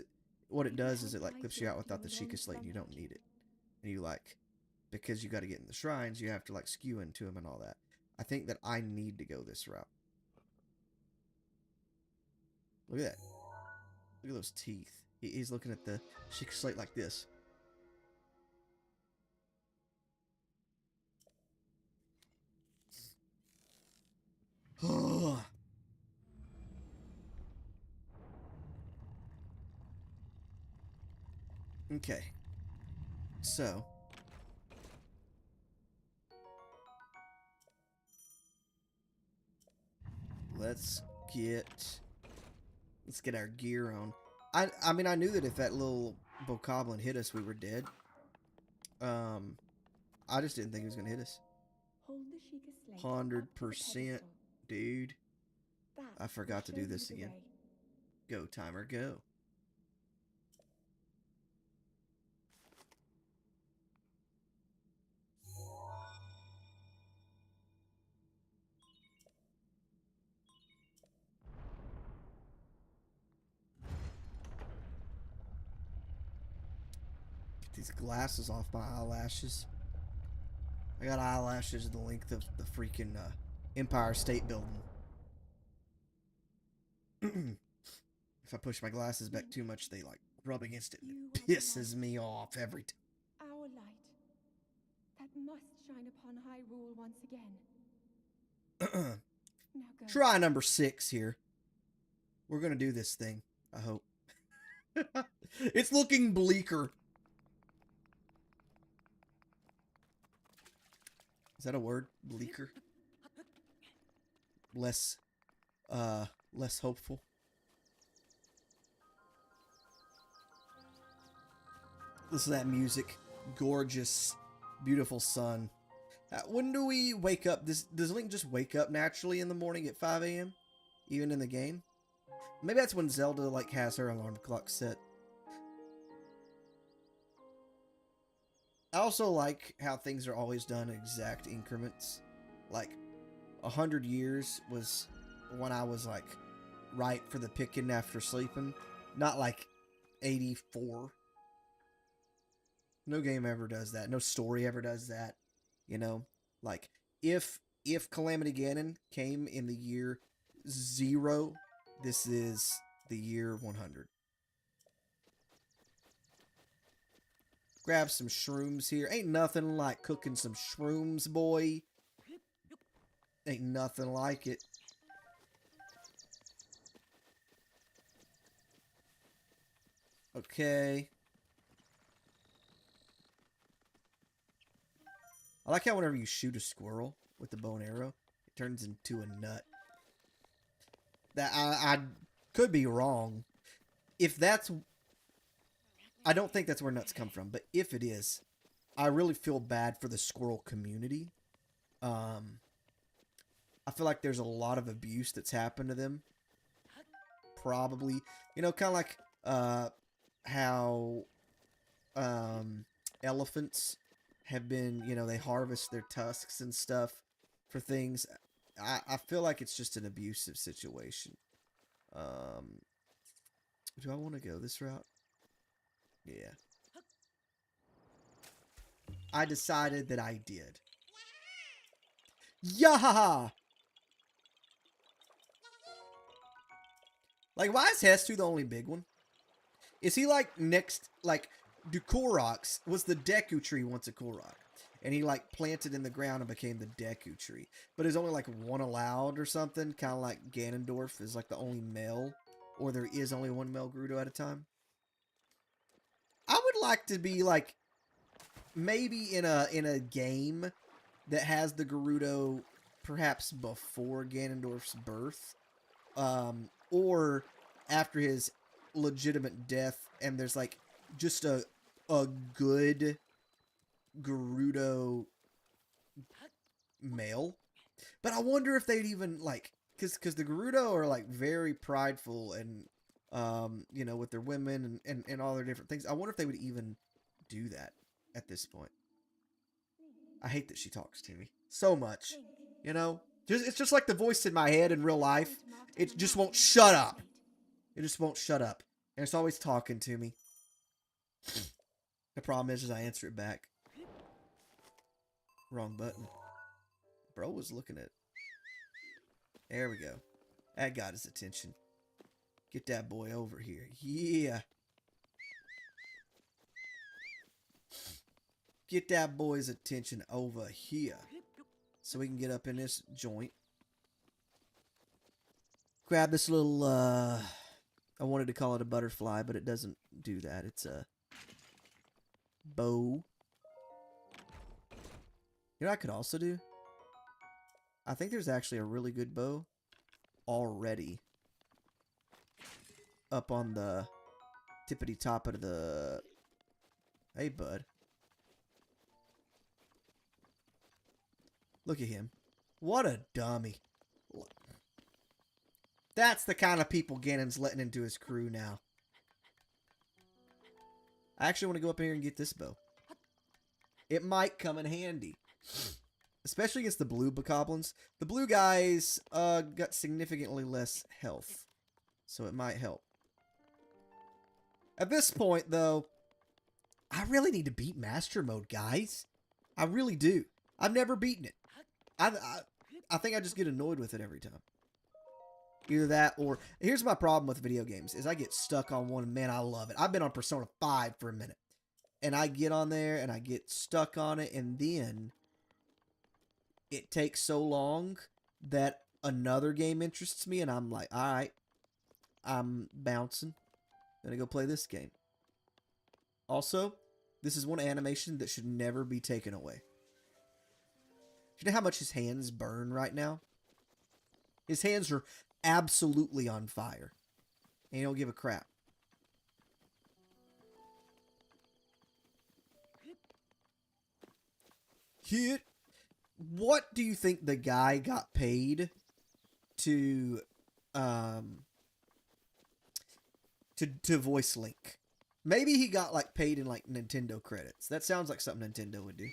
what it does is it like clips you out without the Sheikah slate and you don't need it. And you like, because you got to get in the shrines, you have to like skew into them and all that. I think that I need to go this route. Look at that. Look at those teeth. He's looking at the Sheikah slate like this. Okay. So. Let's get our gear on. I mean, I knew that if that little bokoblin hit us, we were dead. I just didn't think he was gonna hit us. 100%, dude. I forgot to do this again. Go, timer, go. Get these glasses off my eyelashes. I got eyelashes the length of the freaking Empire State Building. If I push my glasses back too much, they like rub against it and it pisses me off every time. Our light that must shine upon Hyrule once again. Now go. Try number 6 here. We're gonna do this thing, I hope. It's looking bleaker. Is that a word? Bleaker? Less hopeful. Listen to that music. Gorgeous, beautiful sun. When do we wake up? Does Link just wake up naturally in the morning at 5 a.m.? Even in the game? Maybe that's when Zelda like has her alarm clock set. I also like how things are always done in exact increments. Like 100 years was when I was like right for the picking after sleeping. Not like 84. No game ever does that. No story ever does that. You know? Like, if Calamity Ganon came in the year 0, this is the year 100. Grab some shrooms here. Ain't nothing like cooking some shrooms, boy. Ain't nothing like it. Okay. I like how whenever you shoot a squirrel with the bow and arrow, it turns into a nut. That I could be wrong. If that's... I don't think that's where nuts come from, but if it is, I really feel bad for the squirrel community I feel like there's a lot of abuse that's happened to them. Probably, you know, kind of like how elephants have been, you know, they harvest their tusks and stuff for things. I feel like it's just an abusive situation. Do I want to go this route? Yeah. I decided that I did. Yahaha! Like, why is Hestu the only big one? Is he like next, like, do Koroks, was the Deku tree once a Korok? And he like planted in the ground and became the Deku tree. But there's only like one allowed or something, kind of like Ganondorf is like the only male. Or there is only one male Gerudo at a time. I would like to be like, maybe in a game that has the Gerudo perhaps before Ganondorf's birth. Or after his legitimate death, and there's like just a good Gerudo male. But I wonder if they'd even like, because the Gerudo are like very prideful and you know, with their women and all their different things. I wonder if they would even do that at this point. I hate that she talks to me so much. You know, it's just like the voice in my head in real life. It just won't shut up. It just won't shut up. And it's always talking to me. The problem is I answer it back. Wrong button. Bro was looking at... There we go. That got his attention. Get that boy over here. Yeah. Get that boy's attention over here. So we can get up in this joint. Grab this little, I wanted to call it a butterfly, but it doesn't do that. It's a bow. You know what I could also do? I think there's actually a really good bow already up on the tippity top of the... Hey, bud. Look at him. What a dummy. That's the kind of people Ganon's letting into his crew now. I actually want to go up here and get this bow. It might come in handy. Especially against the blue bokoblins. The blue guys got significantly less health. So it might help. At this point, though, I really need to beat Master Mode, guys. I really do. I've never beaten it. I think I just get annoyed with it every time. Either that or... Here's my problem with video games, is I get stuck on one, and man, I love it. I've been on Persona 5 for a minute. And I get on there, and I get stuck on it, and then... It takes so long that another game interests me, and I'm like, alright, I'm bouncing. Gonna go play this game. Also, this is one animation that should never be taken away. Do you know how much his hands burn right now? His hands are absolutely on fire. And he don't give a crap. Hit. What do you think the guy got paid to voice Link? Maybe he got like paid in like Nintendo credits. That sounds like something Nintendo would do.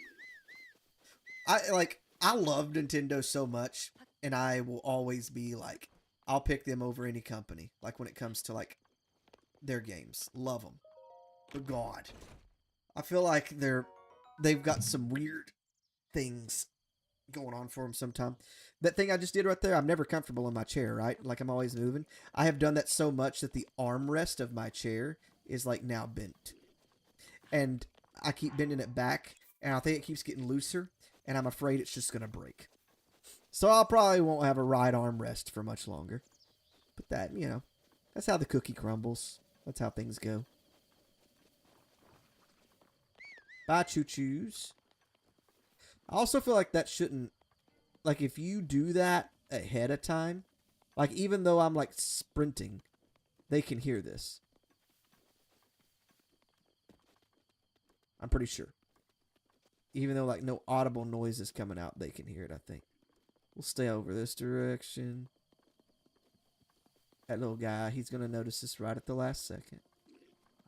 I love Nintendo so much, and I will always be like, I'll pick them over any company. Like when it comes to like their games, love them. But God, I feel like they've got some weird things going on for them sometimes. That thing I just did right there, I'm never comfortable in my chair, right? Like I'm always moving. I have done that so much that the armrest of my chair is like now bent. And I keep bending it back, and I think it keeps getting looser, and I'm afraid it's just going to break. So I probably won't have a right armrest for much longer. But that, you know, that's how the cookie crumbles. That's how things go. Bye, choo-choos. I also feel like that shouldn't... Like, if you do that ahead of time, like, even though I'm, like, sprinting, they can hear this. I'm pretty sure. Even though like no audible noise is coming out, they can hear it, I think. We'll stay over this direction. That little guy, he's gonna notice this right at the last second.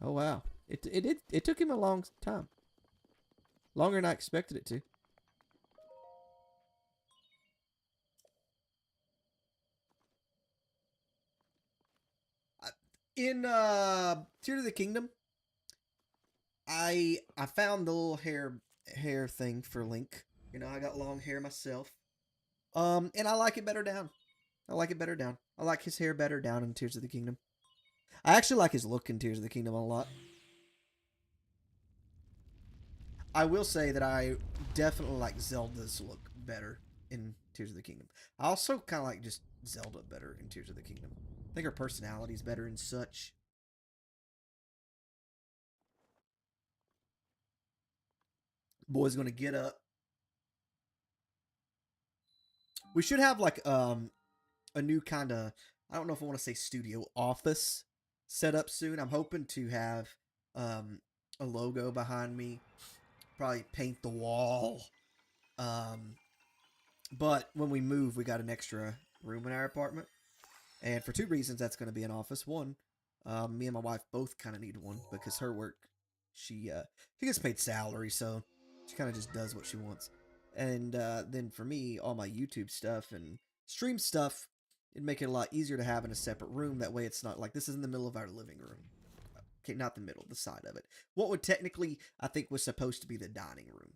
Oh wow. It took him a long time. Longer than I expected it to. In Tears of the Kingdom, I found the little hair thing for Link. You know, I got long hair myself. And I like it better down. I like it better down. I like his hair better down in Tears of the Kingdom. I actually like his look in Tears of the Kingdom a lot. I will say that I definitely like Zelda's look better in Tears of the Kingdom. I also kind of like just Zelda better in Tears of the Kingdom. I think her personality is better and such. Boy's gonna get up. We should have like a new kind of, I don't know if I want to say studio office set up soon. I'm hoping to have a logo behind me. Probably paint the wall. But when we move, we got an extra room in our apartment. And for two reasons, that's going to be an office. One, me and my wife both kind of need one because her work, she gets paid salary, so she kind of just does what she wants. And then for me, all my YouTube stuff and stream stuff, it'd make it a lot easier to have in a separate room. That way, it's not like this is in the middle of our living room. Okay, not the middle, the side of it. What would technically, I think, was supposed to be the dining room.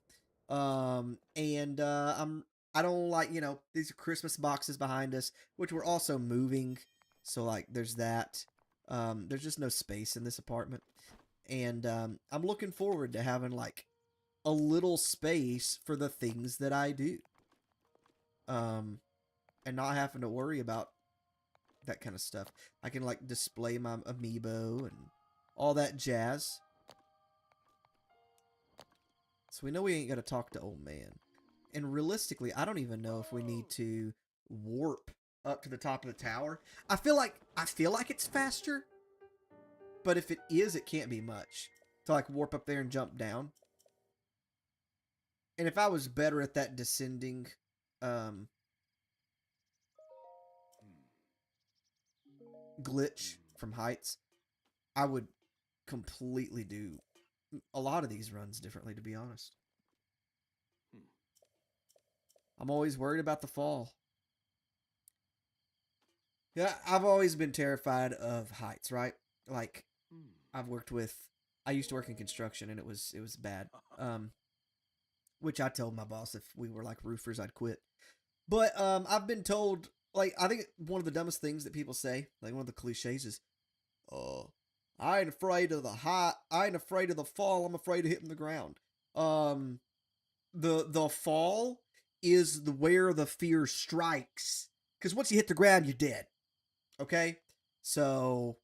I don't like, you know, these Christmas boxes behind us, which we're also moving. So, like, there's that. There's just no space in this apartment. And I'm looking forward to having, like, a little space for the things that I do. And not having to worry about that kind of stuff. I can, like, display my amiibo and all that jazz. So we know we ain't got to talk to old man. And realistically, I don't even know if we need to warp up to the top of the tower. I feel like it's faster, but if it is, it can't be much. To like warp up there and jump down. And if I was better at that descending glitch from heights, I would completely do a lot of these runs differently, to be honest. I'm always worried about the fall. Yeah, I've always been terrified of heights, right? Like, I used to work in construction and it was bad. Which I told my boss if we were like roofers, I'd quit. But I've been told, like, I think one of the dumbest things that people say, like one of the cliches is, "Oh, I ain't afraid of the height. I ain't afraid of the fall. I'm afraid of hitting the ground." The fall is where the fear strikes, because once you hit the ground, you're dead. Okay, so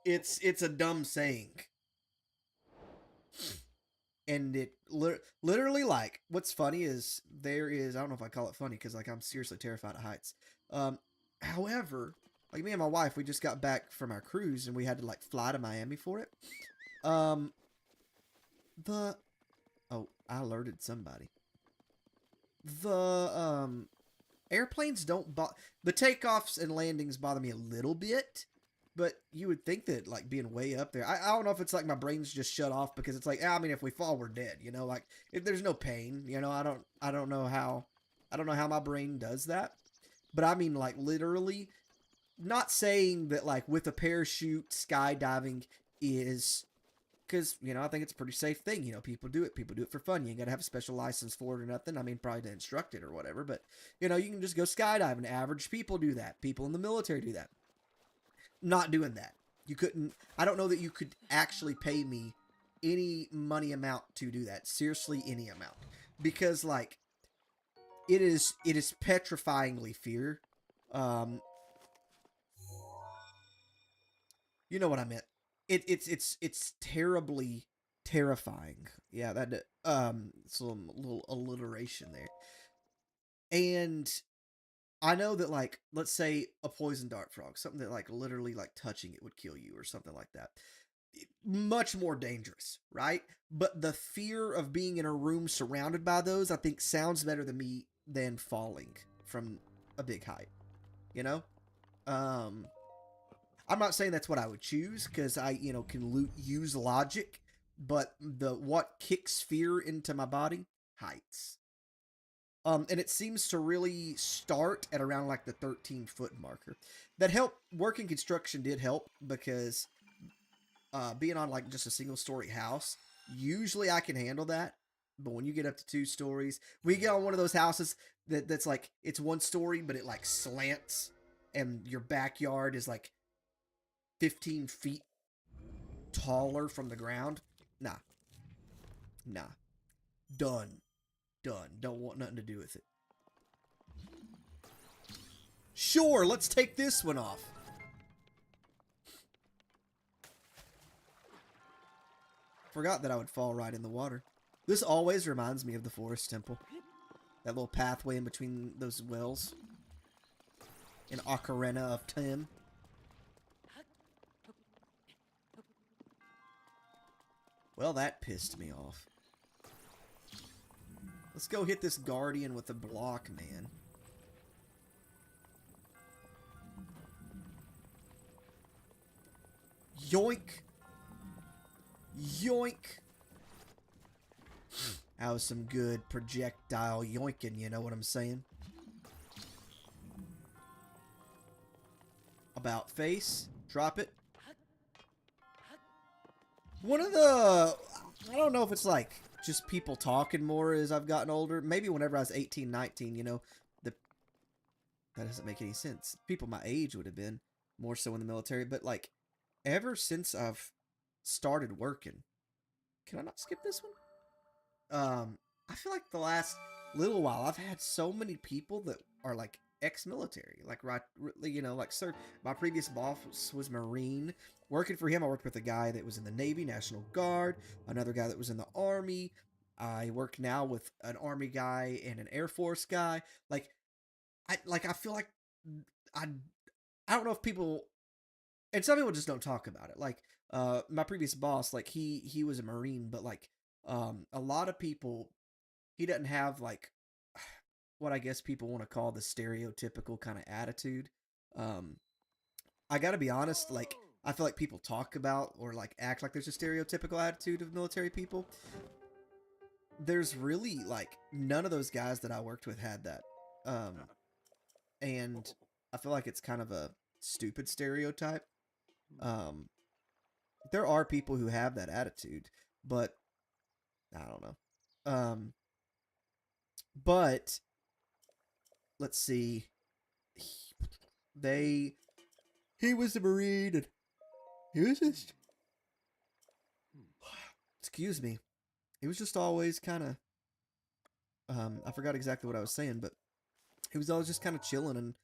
it's a dumb saying, and it literally, like, what's funny is there is, I don't know if I call it funny because like I'm seriously terrified of heights. However, like me and my wife, we just got back from our cruise and we had to like fly to Miami for it. The Oh, I alerted somebody. The airplanes don't the takeoffs and landings bother me a little bit, but you would think that like being way up there, I don't know if it's like my brain's just shut off because it's like, I mean, if we fall, we're dead, you know, like if there's no pain, you know, I don't know how my brain does that. But I mean, like, literally, not saying that like with a parachute skydiving is, because, you know, I think it's a pretty safe thing. You know, people do it for fun. You ain't got to have a special license for it or nothing. I mean, probably to instruct it or whatever. But, you know, you can just go skydiving. Average people do that. People in the military do that. Not doing that. You couldn't, I don't know that you could actually pay me any money amount to do that. Seriously, any amount. Because, like, it is petrifyingly fear. You know what I meant. It's terribly terrifying. Yeah, that some little alliteration there. And I know that, like, let's say a poison dart frog, something that like literally like touching it would kill you or something like that. much more dangerous, right? But the fear of being in a room surrounded by those, I think, sounds better than me than falling from a big height. You know, um, I'm not saying that's what I would choose because I, can use logic, but what kicks fear into my body, heights. And it seems to really start at around like the 13-foot marker. That helped. Working construction did help because being on like just a single story house, usually I can handle that. But when you get up to 2 stories, we get on one of those houses that's like it's 1 story, but it like slants, and your backyard is like 15 feet taller from the ground. Nah, nah, done, done. Don't want nothing to do with it. Sure, let's take this one off. Forgot that I would fall right in the water. This always reminds me of the Forest Temple. That little pathway in between those wells. An Ocarina of Time. Well, that pissed me off. Let's go hit this Guardian with a block, man. Yoink. Yoink. That was some good projectile yoinking, you know what I'm saying? About face. Drop it. One of the... I don't know if it's like just people talking more as I've gotten older. Maybe whenever I was 18, 19, that doesn't make any sense. People my age would have been more so in the military. But like, ever since I've started working... Can I not skip this one? I feel like the last little while I've had so many people that are like ex-military, like like sir, my previous boss was Marine. Working for him, I worked with a guy that was in the Navy, National Guard, another guy that was in the Army. I work now with an Army guy and an Air Force guy. I feel like I I don't know if people, and some people just don't talk about it. Like my previous boss, like he was a Marine, but like a lot of people, he doesn't have like what I guess people want to call the stereotypical kind of attitude. Um, I gotta be honest, like I feel like people talk about or like act like there's a stereotypical attitude of military people. There's really like none of those guys that I worked with had that. Um, and I feel like it's kind of a stupid stereotype. Um, there are people who have that attitude, but I don't know. But let's see. He was a Marine, and he was just, excuse me. He was just always kind of, I forgot exactly what I was saying, but he was always just kind of chilling. And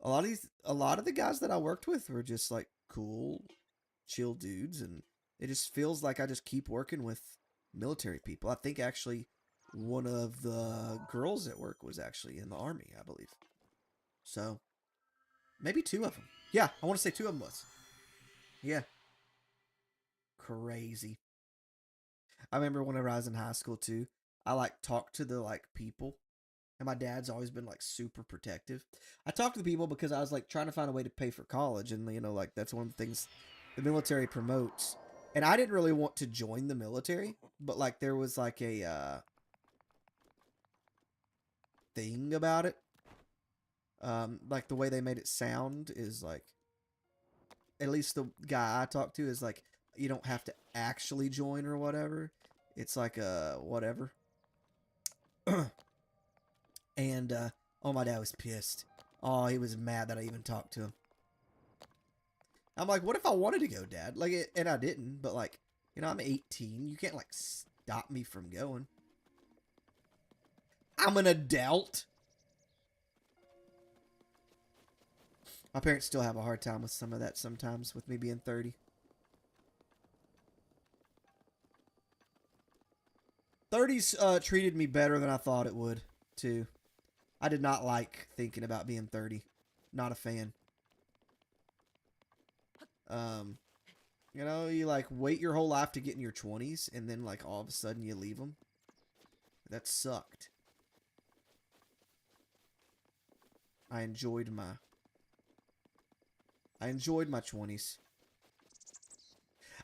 a lot of the guys that I worked with were just like cool, chill dudes. And it just feels like I just keep working with military people. I think actually one of the girls at work was actually in the Army, I believe. So maybe 2 of them. Yeah, I want to say 2 of them was. Yeah. Crazy. I remember whenever I was in high school too, I like talked to the like people, and my dad's always been like super protective. I talked to the people because I was like trying to find a way to pay for college, and like that's one of the things the military promotes. And I didn't really want to join the military, but like there was like a thing about it. Like the way they made it sound is like, at least the guy I talked to is like, you don't have to actually join or whatever. It's like whatever. And oh, my dad was pissed. Oh, he was mad that I even talked to him. I'm like, what if I wanted to go, Dad? Like, and I didn't, but like, I'm 18. You can't like stop me from going. I'm an adult. My parents still have a hard time with some of that sometimes, with me being 30. 30s treated me better than I thought it would, too. I did not like thinking about being 30. Not a fan. You know, you like wait your whole life to get in your 20s and then like all of a sudden you leave them. That sucked. I enjoyed my 20s.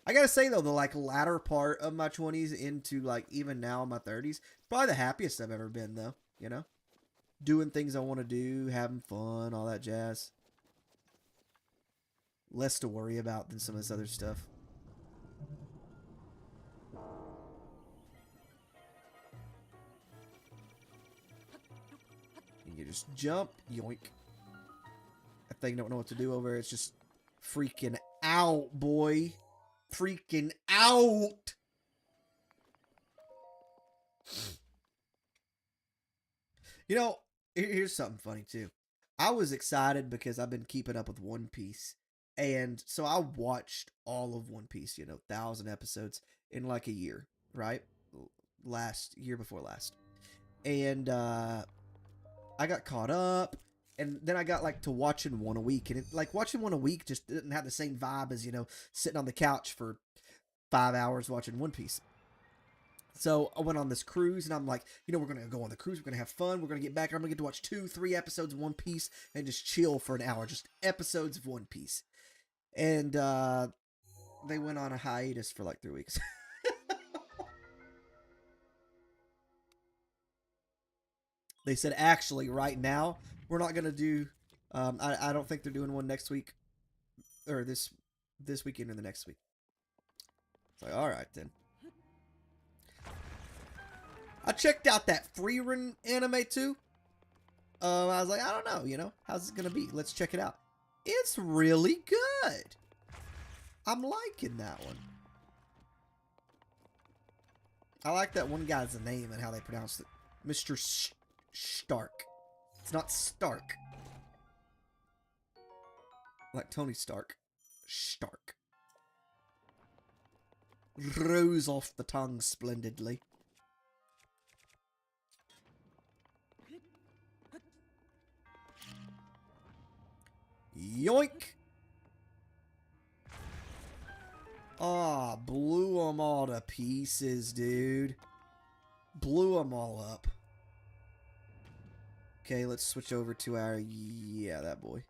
I gotta say though, the like latter part of my 20s into like even now in my 30s, probably the happiest I've ever been though, you know? Doing things I want to do, having fun, all that jazz. Less to worry about than some of this other stuff. You just jump, yoink. That thing don't know what to do over. It's just freaking out, boy. Freaking out. You know, here's something funny too. I was excited because I've been keeping up with One Piece. And so I watched all of One Piece, you know, 1,000 episodes in like a year, right? Last year before last. And I got caught up, and then I got like to watching one a week, and like watching one a week just didn't have the same vibe as, you know, sitting on the couch for 5 hours watching One Piece. So I went on this cruise, and I'm like, you know, we're going to go on the cruise. We're going to have fun. We're going to get back. I'm going to get to watch 2-3 episodes of One Piece and just chill for an hour. Just episodes of One Piece. And they went on a hiatus for like 3 weeks. They said, actually, right now, we're not going to do... I don't think they're doing one next week. Or this weekend or the next week. It's like, alright then. I checked out that Freerun anime too. I was like, I don't know, you know, how's it gonna be? Let's check it out. It's really good. I'm liking that one. I like that one guy's name and how they pronounce it. Mr. Stark. It's not Stark. Like Tony Stark. Stark. Rose off the tongue splendidly. Yoink! Ah, blew them all to pieces, dude. Blew them all up. Okay, let's switch over to our... Yeah, that boy.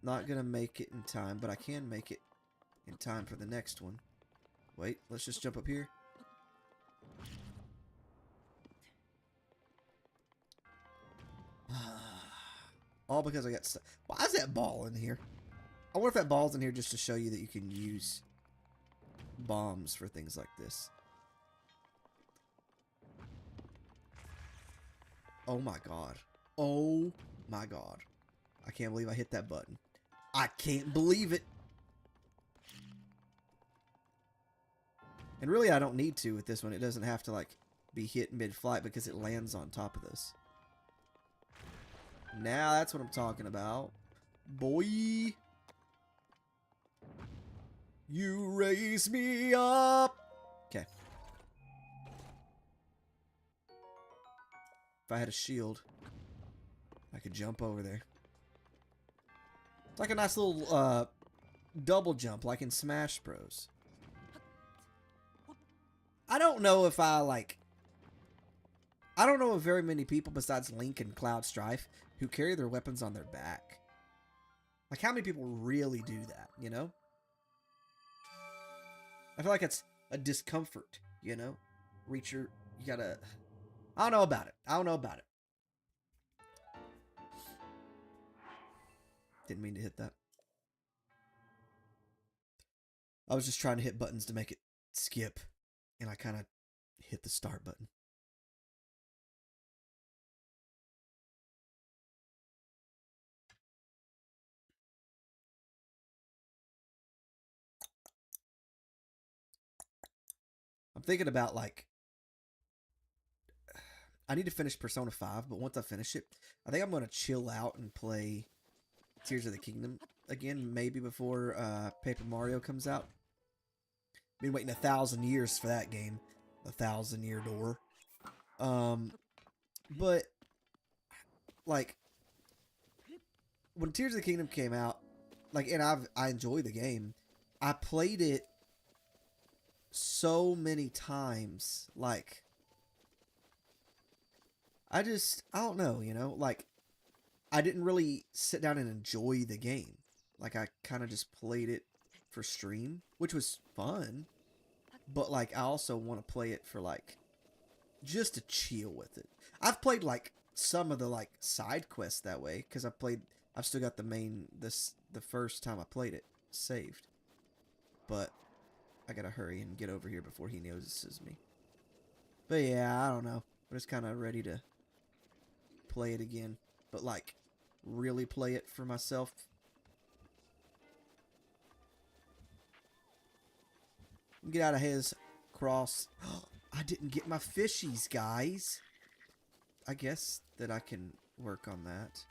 Not gonna make it in time, but I can make it in time for the next one. Wait, let's just jump up here. All because I got stuck. Why is that ball in here? I wonder if that ball's in here just to show you that you can use bombs for things like this. Oh my god. Oh my god. I can't believe I hit that button. I can't believe it. And really I don't need to with this one. It doesn't have to like be hit mid-flight because it lands on top of this. Now that's what I'm talking about. Boy. You raise me up. Okay. If I had a shield, I could jump over there. It's like a nice little double jump like in Smash Bros. I don't know if I don't know of very many people besides Link and Cloud Strife who carry their weapons on their back. Like, how many people really do that, you know? I feel like it's a discomfort, you know? You gotta... I don't know about it. I don't know about it. Didn't mean to hit that. I was just trying to hit buttons to make it skip, and I kind of hit the start button. I'm thinking about, like, I need to finish Persona 5, but once I finish it, I think I'm going to chill out and play Tears of the Kingdom again, maybe before Paper Mario comes out. Been waiting 1,000 years for that game. The 1,000-year door. But, like, when Tears of the Kingdom came out, like, and I enjoy the game, I played it so many times. Like, I don't know, you know? Like, I didn't really sit down and enjoy the game. Like, I kind of just played it for stream, which was fun. But, like, I also want to play it for, like, just to chill with it. I've played, like, some of the, like, side quests that way. Because I've still got the main, the first time I played it saved. But I gotta hurry and get over here before he notices me. But yeah, I don't know. I'm just kind of ready to play it again. But, like, really play it for myself. Get out of his cross. I didn't get my fishies, guys. I guess that I can work on that.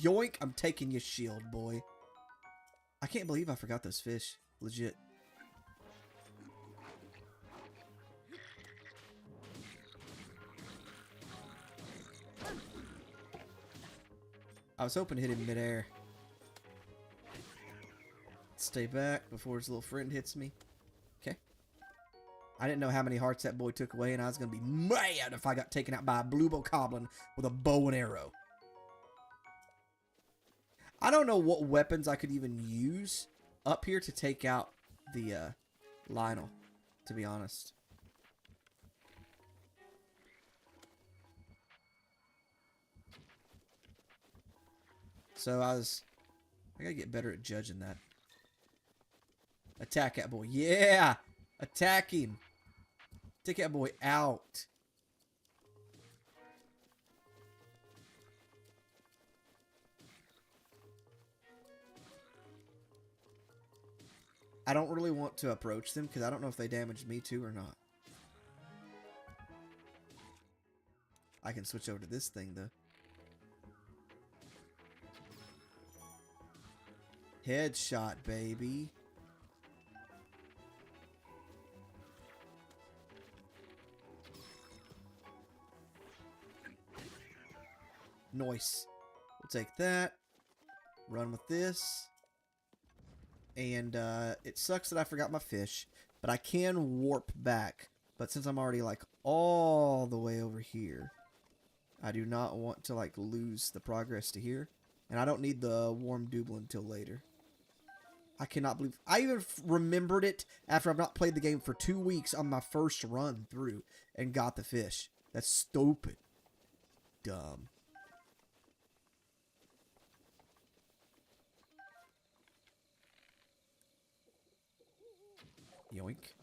Yoink! I'm taking your shield, boy. I can't believe I forgot those fish. Legit. I was hoping to hit him midair. Stay back before his little friend hits me. Okay. I didn't know how many hearts that boy took away, and I was going to be mad if I got taken out by a blue bokoblin with a bow and arrow. I don't know what weapons I could even use up here to take out the Lionel, to be honest. So I gotta get better at judging that. Attack that boy. Yeah! Attack him. Take that boy out. I don't really want to approach them because I don't know if they damaged me too or not. I can switch over to this thing though. Headshot, baby. Nice. We'll take that. Run with this. And it sucks that I forgot my fish. But I can warp back. But since I'm already like all the way over here, I do not want to like lose the progress to here. And I don't need the warm double until later. I cannot believe... I even remembered it after I've not played the game for 2 weeks on my first run through and got the fish. That's stupid. Dumb. Yoink.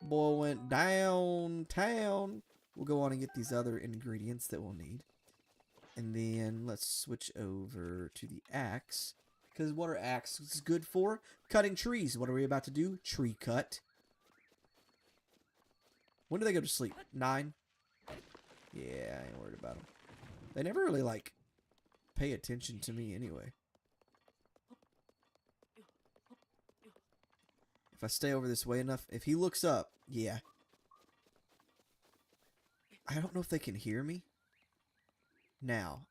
Boy went downtown. We'll go on and get these other ingredients that we'll need. And then let's switch over to the axe. Because what are axes good for? Cutting trees. What are we about to do? Tree cut. When do they go to sleep? 9? Yeah, I ain't worried about them. They never really, like, pay attention to me anyway. If I stay over this way enough, if he looks up, yeah. I don't know if they can hear me. Now,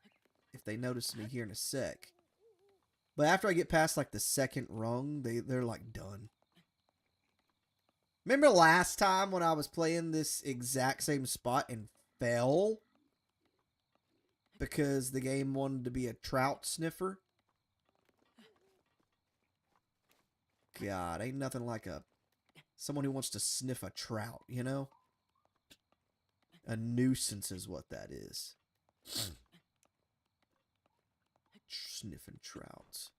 if they notice me here in a sec. But after I get past, like, the second rung, they're like, done. Remember last time when I was playing this exact same spot and fell? Because the game wanted to be a trout sniffer? God, ain't nothing like someone who wants to sniff a trout, you know? A nuisance is what that is. Sniffing trouts.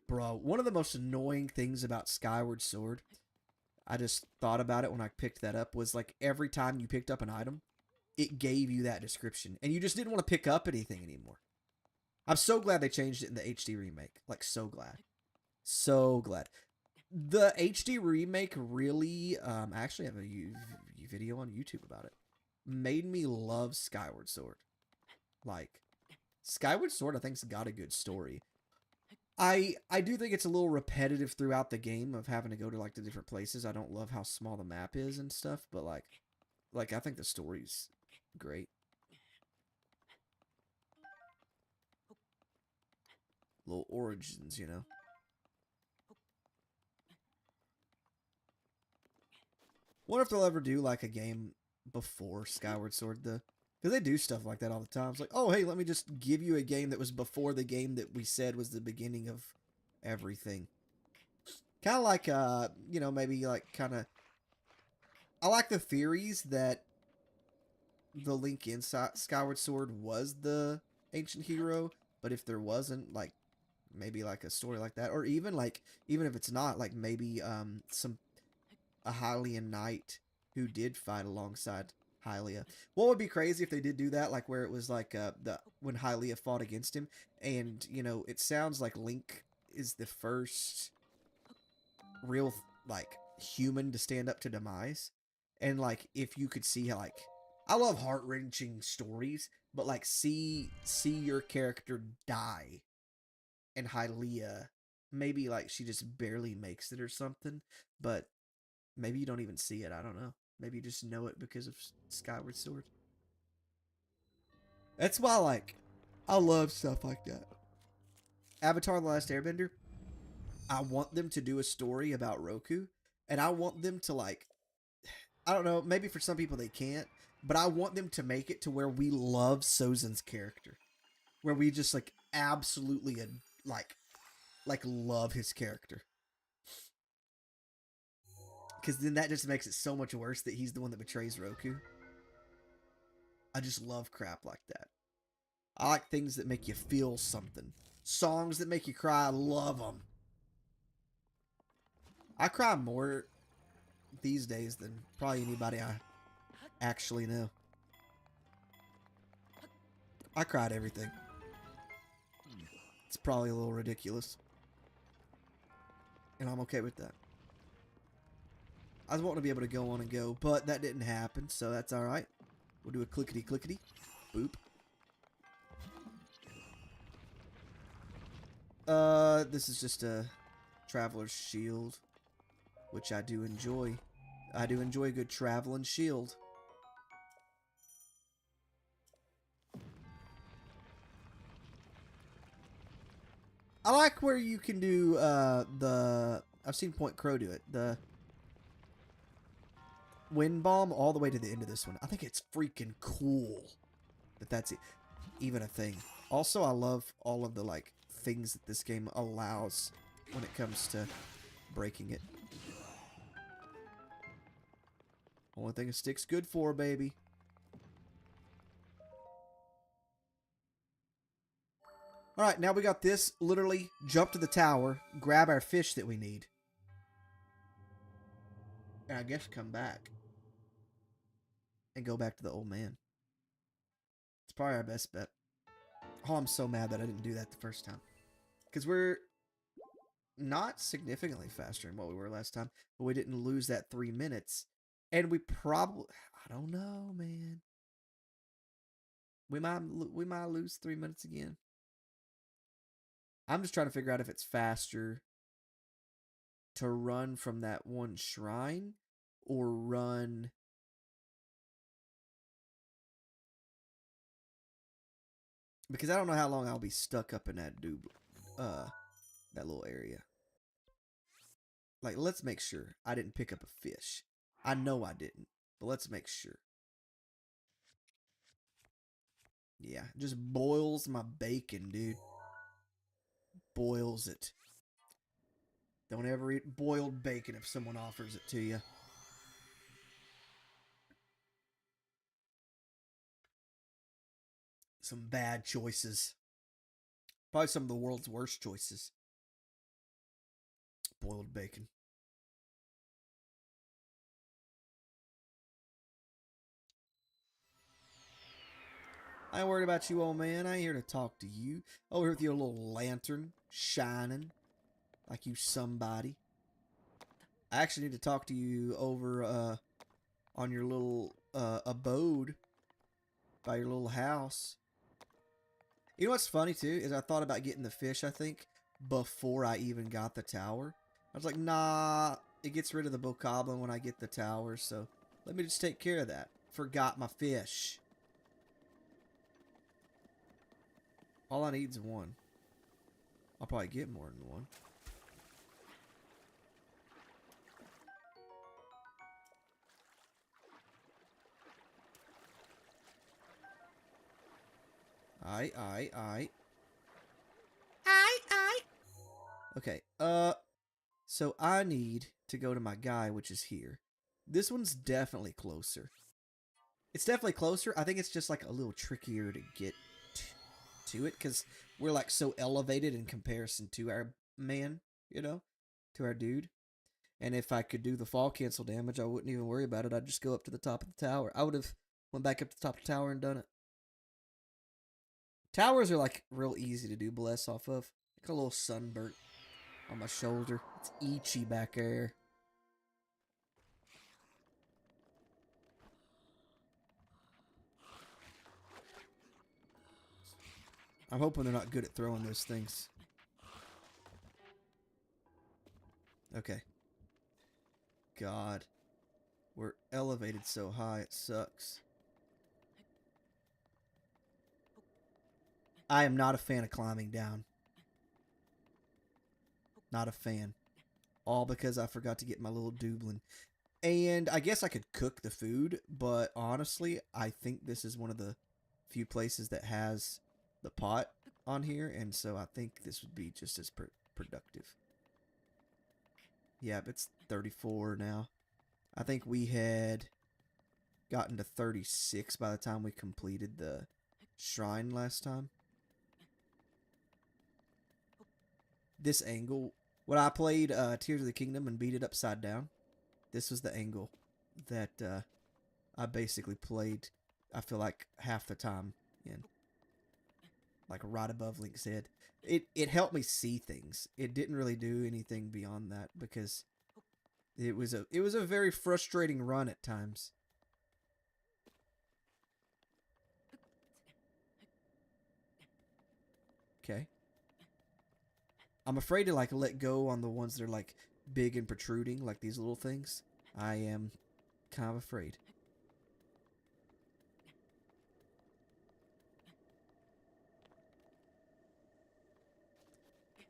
Bro, one of the most annoying things about Skyward Sword, I just thought about it when I picked that up, was like every time you picked up an item, it gave you that description. And you just didn't want to pick up anything anymore. I'm so glad they changed it in the HD remake. Like, so glad. So glad. The HD remake really, I actually have a video on YouTube about it. Made me love Skyward Sword. Like, Skyward Sword, I think's got a good story. I do think it's a little repetitive throughout the game of having to go to like the different places. I don't love how small the map is and stuff, but like I think the story's great. Little origins, you know. Wonder if they'll ever do like a game before Skyward Sword, though. Because they do stuff like that all the time. It's like, oh, hey, let me just give you a game that was before the game that we said was the beginning of everything. Kind of like, you know, maybe like kind of. I like the theories that the Link inside Skyward Sword was the ancient hero, but if there wasn't, like, maybe like a story like that, or even like, even if it's not, like maybe a Hylian knight who did fight alongside Hylia. What would be crazy if they did do that, like where it was like the when Hylia fought against him, and you know it sounds like Link is the first real like human to stand up to Demise, and like if you could see how like I love heart wrenching stories, but like see your character die, and Hylia maybe like she just barely makes it or something, but maybe you don't even see it. I don't know. Maybe you just know it because of Skyward Sword. That's why, like, I love stuff like that. Avatar: The Last Airbender. I want them to do a story about Roku, and I want them to like, I don't know. Maybe for some people they can't, but I want them to make it to where we love Sozin's character, where we just like absolutely like love his character. Because then that just makes it so much worse that he's the one that betrays Roku. I just love crap like that. I like things that make you feel something. Songs that make you cry, I love them. I cry more these days than probably anybody I actually know. I cried everything. It's probably a little ridiculous. And I'm okay with that. I was wanting to be able to go on and go, but that didn't happen, so that's alright. We'll do a clickety-clickety. Boop. This is just a traveler's shield, which I do enjoy. I do enjoy a good traveling shield. I like where you can do I've seen Point Crow do it. The wind bomb all the way to the end of this one. I think it's freaking cool that that's even a thing. Also, I love all of the like things that this game allows when it comes to breaking it. Only thing a stick's good for, baby. Alright, now we got this. Literally, jump to the tower, grab our fish that we need. And I guess come back. And go back to the old man. It's probably our best bet. Oh, I'm so mad that I didn't do that the first time. Because we're not significantly faster than what we were last time. But we didn't lose that 3 minutes. And we probably... I don't know, man. We might lose 3 minutes again. I'm just trying to figure out if it's faster to run from that one shrine or run... Because I don't know how long I'll be stuck up in that that little area. Like, let's make sure I didn't pick up a fish. I know I didn't, but let's make sure. Yeah, just boils my bacon, dude. Boils it. Don't ever eat boiled bacon if someone offers it to you. Some bad choices. Probably some of the world's worst choices. Boiled bacon. I ain't worried about you, old man. I ain't here to talk to you. Over here with your little lantern, shining like you somebody. I actually need to talk to you over on your little abode by your little house. You know what's funny too is I thought about getting the fish, I think, before I even got the tower. I was like, nah, it gets rid of the bokoblin when I get the tower, so let me just take care of that. Forgot my fish. All I need is one. I'll probably get more than one. Aight. Okay, so I need to go to my guy, which is here. This one's definitely closer. It's definitely closer. I think it's just like a little trickier to get to it because we're like so elevated in comparison to our man, you know, to our dude. And if I could do the fall cancel damage, I wouldn't even worry about it. I'd just go up to the top of the tower. I would have went back up to the top of the tower and done it. Towers are like real easy to do bless off of. Like a little sunburnt on my shoulder. It's itchy back there. I'm hoping they're not good at throwing those things. Okay. God. We're elevated so high, it sucks. I am not a fan of climbing down. Not a fan. All because I forgot to get my little dublin. And I guess I could cook the food, but honestly, I think this is one of the few places that has the pot on here, and so I think this would be just as productive. Yeah, it's 34 now. I think we had gotten to 36 by the time we completed the shrine last time. This angle, when I played Tears of the Kingdom and beat it upside down, this was the angle that I basically played, I feel like, half the time in. Like right above Link's head. It helped me see things. It didn't really do anything beyond that because it was a very frustrating run at times. Okay. I'm afraid to like let go on the ones that are like big and protruding, like these little things. I am kind of afraid.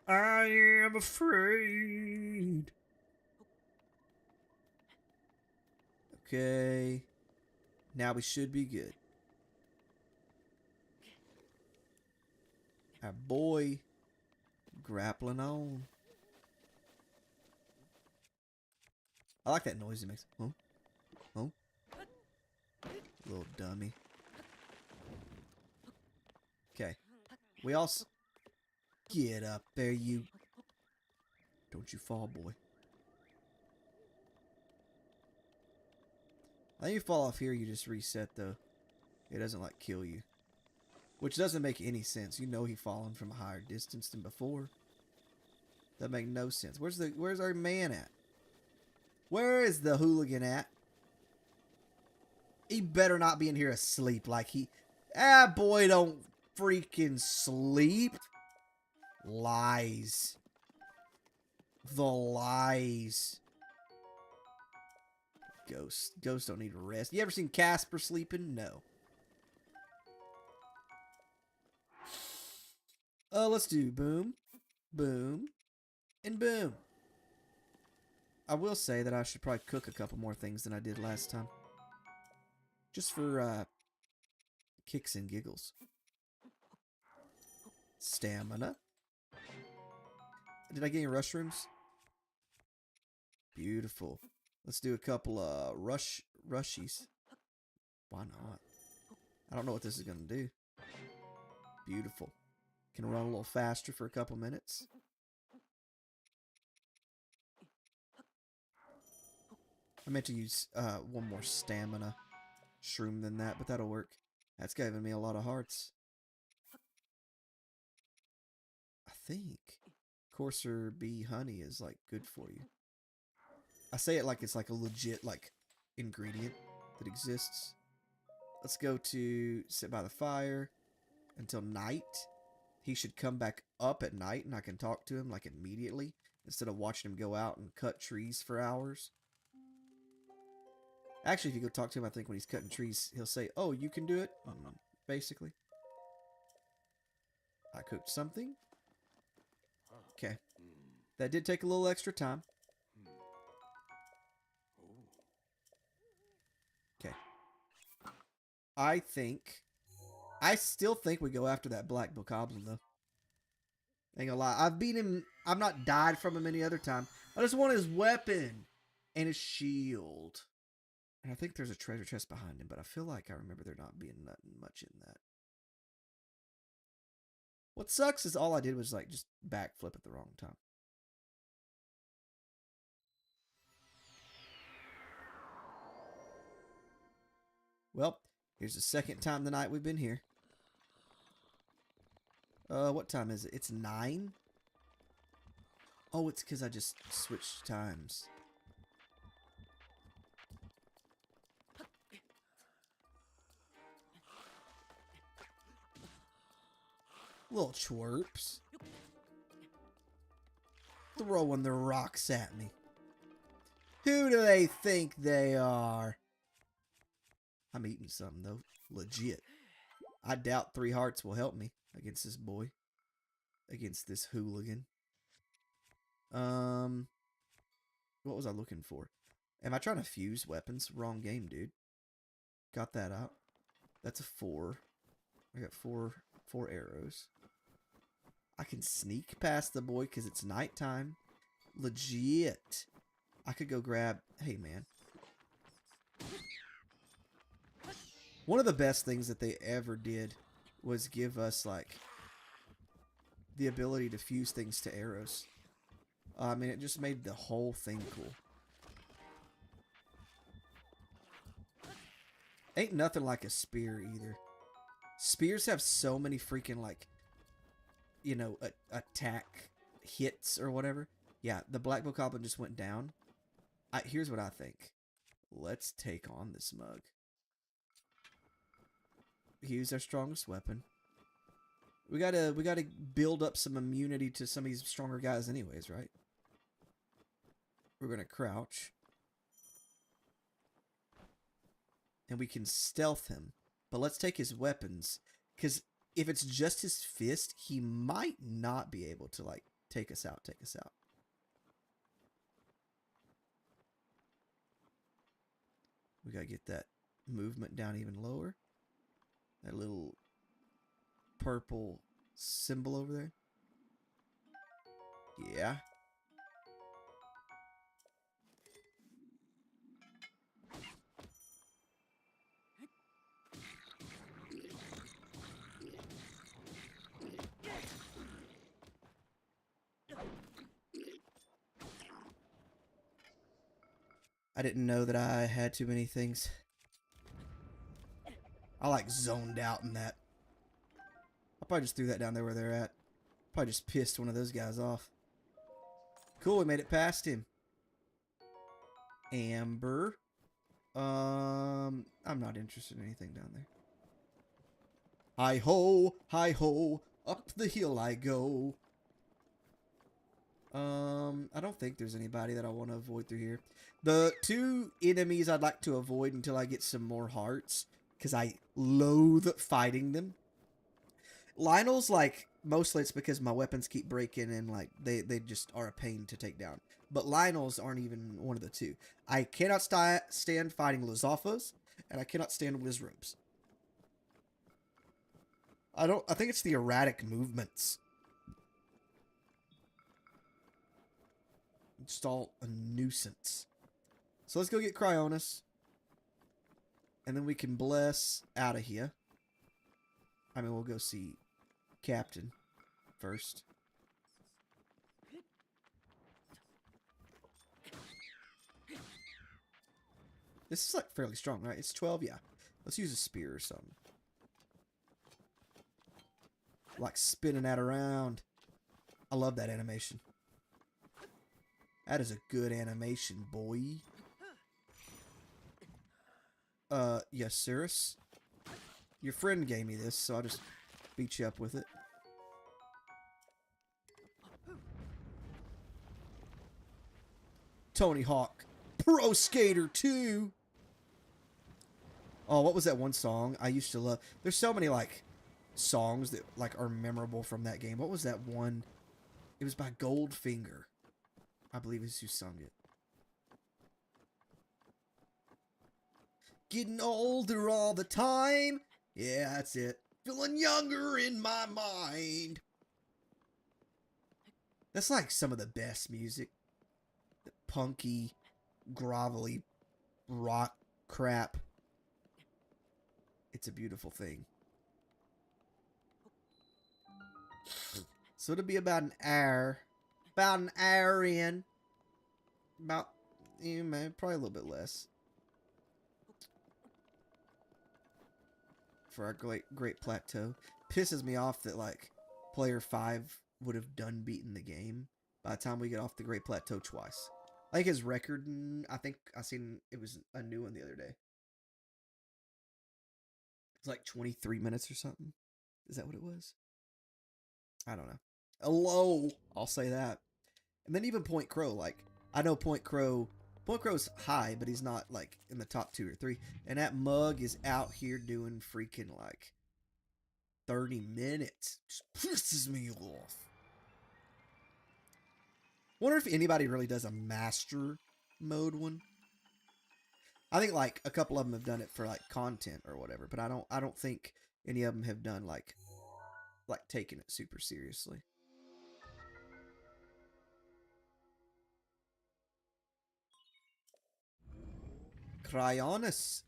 I am afraid. Okay. Now we should be good. Our boy grappling on. I like that noise it makes. Huh? Huh? Little dummy. Okay. We all... Get up there, you... Don't you fall, boy. I think you fall off here, you just reset, though. It doesn't, like, kill you. Which doesn't make any sense. You know he's fallen from a higher distance than before. That make no sense. Where's our man at? Where is the hooligan at? He better not be in here asleep like he... Ah, boy, don't freaking sleep. Lies. The lies. Ghosts don't need rest. You ever seen Casper sleeping? No. Let's do boom, boom, and boom. I will say that I should probably cook a couple more things than I did last time. Just for, kicks and giggles. Stamina. Did I get any rushrooms? Beautiful. Let's do a couple, rushies. Why not? I don't know what this is gonna do. Beautiful. Can run a little faster for a couple minutes. I meant to use one more stamina shroom than that, but that'll work. That's giving me a lot of hearts. I think coarser bee honey is like good for you. I say it like it's like a legit like ingredient that exists. Let's go to sit by the fire until night. he should come back up at night and I can talk to him like immediately instead of watching him go out and cut trees for hours. Actually, if you go talk to him, I think when he's cutting trees, he'll say, "Oh, you can do it," basically. I cooked something. Okay. That did take a little extra time. Okay. I still think we go after that black bokoblin, though. Ain't gonna lie. I've beat him. I've not died from him any other time. I just want his weapon and his shield. And I think there's a treasure chest behind him, but I feel like I remember there not being much in that. What sucks is all I did was like just backflip at the wrong time. Well, here's the second time tonight we've been here. What time is it? It's 9? Oh, it's because I just switched times. Little twerps. Throwing their rocks at me. Who do they think they are? I'm eating something, though. Legit. I doubt 3 hearts will help me against this boy. Against this hooligan. What was I looking for? Am I trying to fuse weapons? Wrong game, dude. Got that out. That's a 4. I got four arrows. I can sneak past the boy because it's nighttime. Legit. I could go grab... Hey, man. One of the best things that they ever did was give us, like, the ability to fuse things to arrows. I mean, it just made the whole thing cool. Ain't nothing like a spear, either. Spears have so many freaking, like, you know, attack hits or whatever. Yeah, the black bokoblin just went down. Here's what I think. Let's take on this mug. Use our strongest weapon. We gotta build up some immunity to some of these stronger guys anyways, right? We're gonna crouch. And we can stealth him. But let's take his weapons. Because if it's just his fist, he might not be able to, like, take us out. We gotta get that movement down even lower. That little purple symbol over there. Yeah. I didn't know that I had too many things. I like zoned out in that. I probably just threw that down there where they're at. Probably just pissed one of those guys off. Cool, we made it past him. Amber. I'm not interested in anything down there. Hi ho, up the hill I go. I don't think there's anybody that I want to avoid through here. The 2 enemies I'd like to avoid until I get some more hearts, because I loathe fighting them. Lionel's, like, mostly it's because my weapons keep breaking and, like, they just are a pain to take down. But Lionel's aren't even one of the 2. I cannot stand fighting Lizalfos, and I cannot stand Wizrobes. I think it's the erratic movements. It's all a nuisance. So let's go get Cryonis. And then we can bless out of here. I mean, we'll go see Captain first. This is like fairly strong, right? It's 12, yeah. Let's use a spear or something. Like spinning that around. I love that animation. That is a good animation, boy. Yes, Cirrus. Your friend gave me this, so I'll just beat you up with it. Tony Hawk Pro Skater 2. Oh, what was that one song I used to love? There's so many like songs that like are memorable from that game. What was that one? It was by Goldfinger. I believe is who sung it. Getting older all the time. Yeah, that's it. Feeling younger in my mind. That's like some of the best music. The punky, grovelly rock crap. It's a beautiful thing. So it'll be about an hour. About an hour in. About, probably a little bit less. For our great plateau. Pisses me off that, like, player 5 would have done beaten the game by the time we get off the Great Plateau twice. Like his record, I think I seen it was a new one the other day. It's like 23 minutes or something. Is that what it was? I don't know. A low, I'll say that. And then even Point Crow, like, I know Point Crow's high, but he's not, like, in the top 2 or 3. And that mug is out here doing freaking, like, 30 minutes. Just pisses me off. Wonder if anybody really does a master mode one. I think, like, a couple of them have done it for, like, content or whatever, but I don't think any of them have done, like taking it super seriously. Cryonis.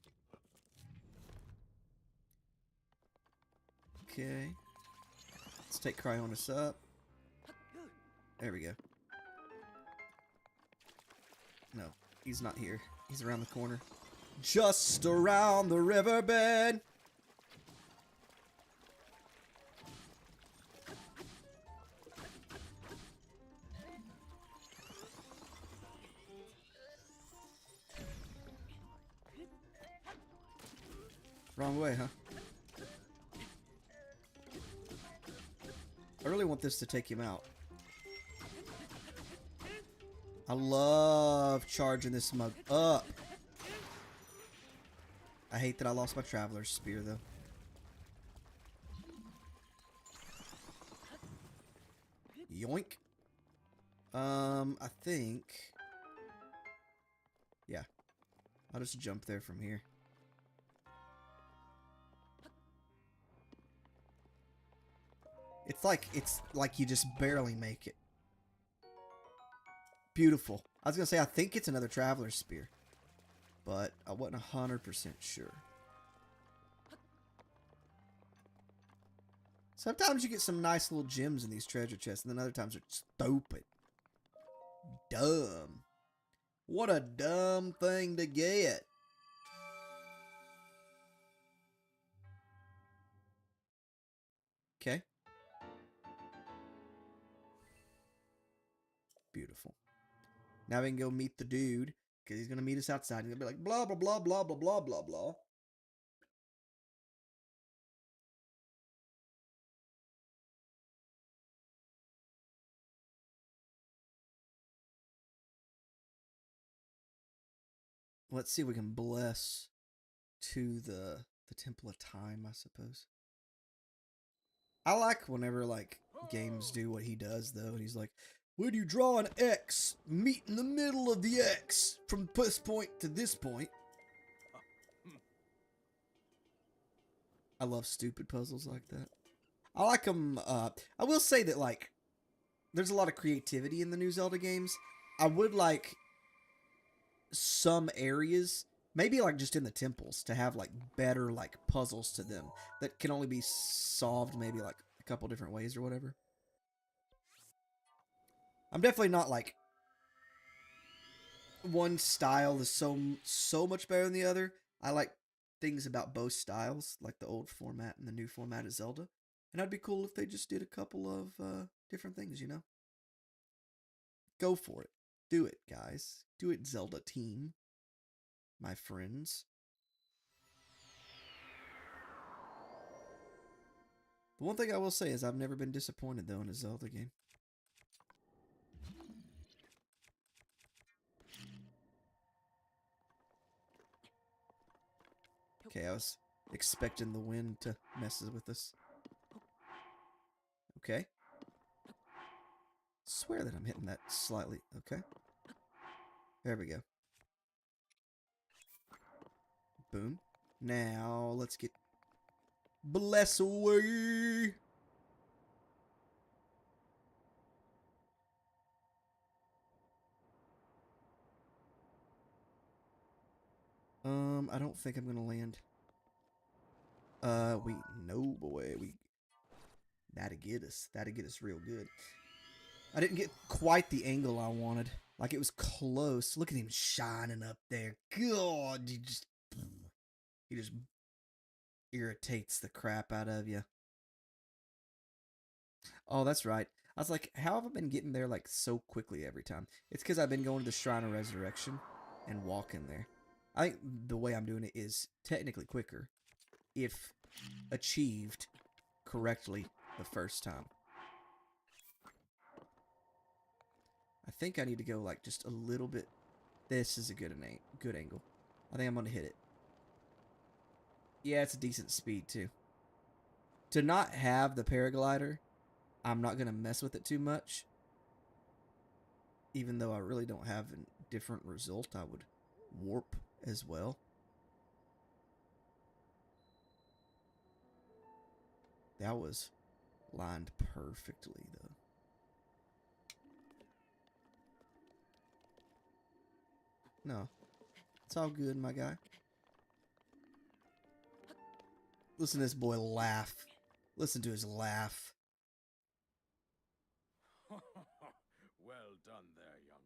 Okay. Let's take Cryonis up. There we go. No, he's not here. He's around the corner. Just around the riverbed. Wrong way, huh? I really want this to take him out. I love charging this mug up. I hate that I lost my Traveler's Spear, though. Yoink. I think... yeah. I'll just jump there from here. It's like you just barely make it. Beautiful. I was gonna say I think it's another Traveler's Spear, but I wasn't 100% sure. Sometimes you get some nice little gems in these treasure chests, and then other times they're stupid. Dumb. What a dumb thing to get. Okay. Beautiful. Now we can go meet the dude, because he's going to meet us outside. He's going to be like, blah, blah, blah, blah, blah, blah, blah, blah. Let's see if we can bless to the Temple of Time, I suppose. I like whenever, like, games do what he does, though. And he's like, when you draw an X, meet in the middle of the X from this point to this point. I love stupid puzzles like that. I like them. I will say that, like, there's a lot of creativity in the new Zelda games. I would like some areas, maybe like just in the temples, to have like better like puzzles to them that can only be solved maybe like a couple different ways or whatever. I'm definitely not like one style is so much better than the other. I like things about both styles, like the old format and the new format of Zelda. And I'd be cool if they just did a couple of different things, you know? Go for it. Do it, guys. Do it, Zelda team. My friends. The one thing I will say is I've never been disappointed, though, in a Zelda game. Okay, I was expecting the wind to mess with us. Okay. Swear that I'm hitting that slightly. Okay. There we go. Boom. Now, let's get bless away. I don't think I'm gonna land. No boy, that'd get us. That'd get us real good. I didn't get quite the angle I wanted. Like, it was close. Look at him shining up there. God, he just irritates the crap out of you. Oh, that's right. I was like, how have I been getting there like so quickly every time? It's because I've been going to the Shrine of Resurrection and walking there. I think the way I'm doing it is technically quicker if achieved correctly the first time. I think I need to go like just a little bit. This is a good angle. I think I'm going to hit it. Yeah, it's a decent speed too. To not have the paraglider, I'm not going to mess with it too much. Even though I really don't have a different result, I would warp as well. That was lined perfectly, though. No, it's all good, my guy. Listen to this boy laugh. Listen to his laugh. Well done there, young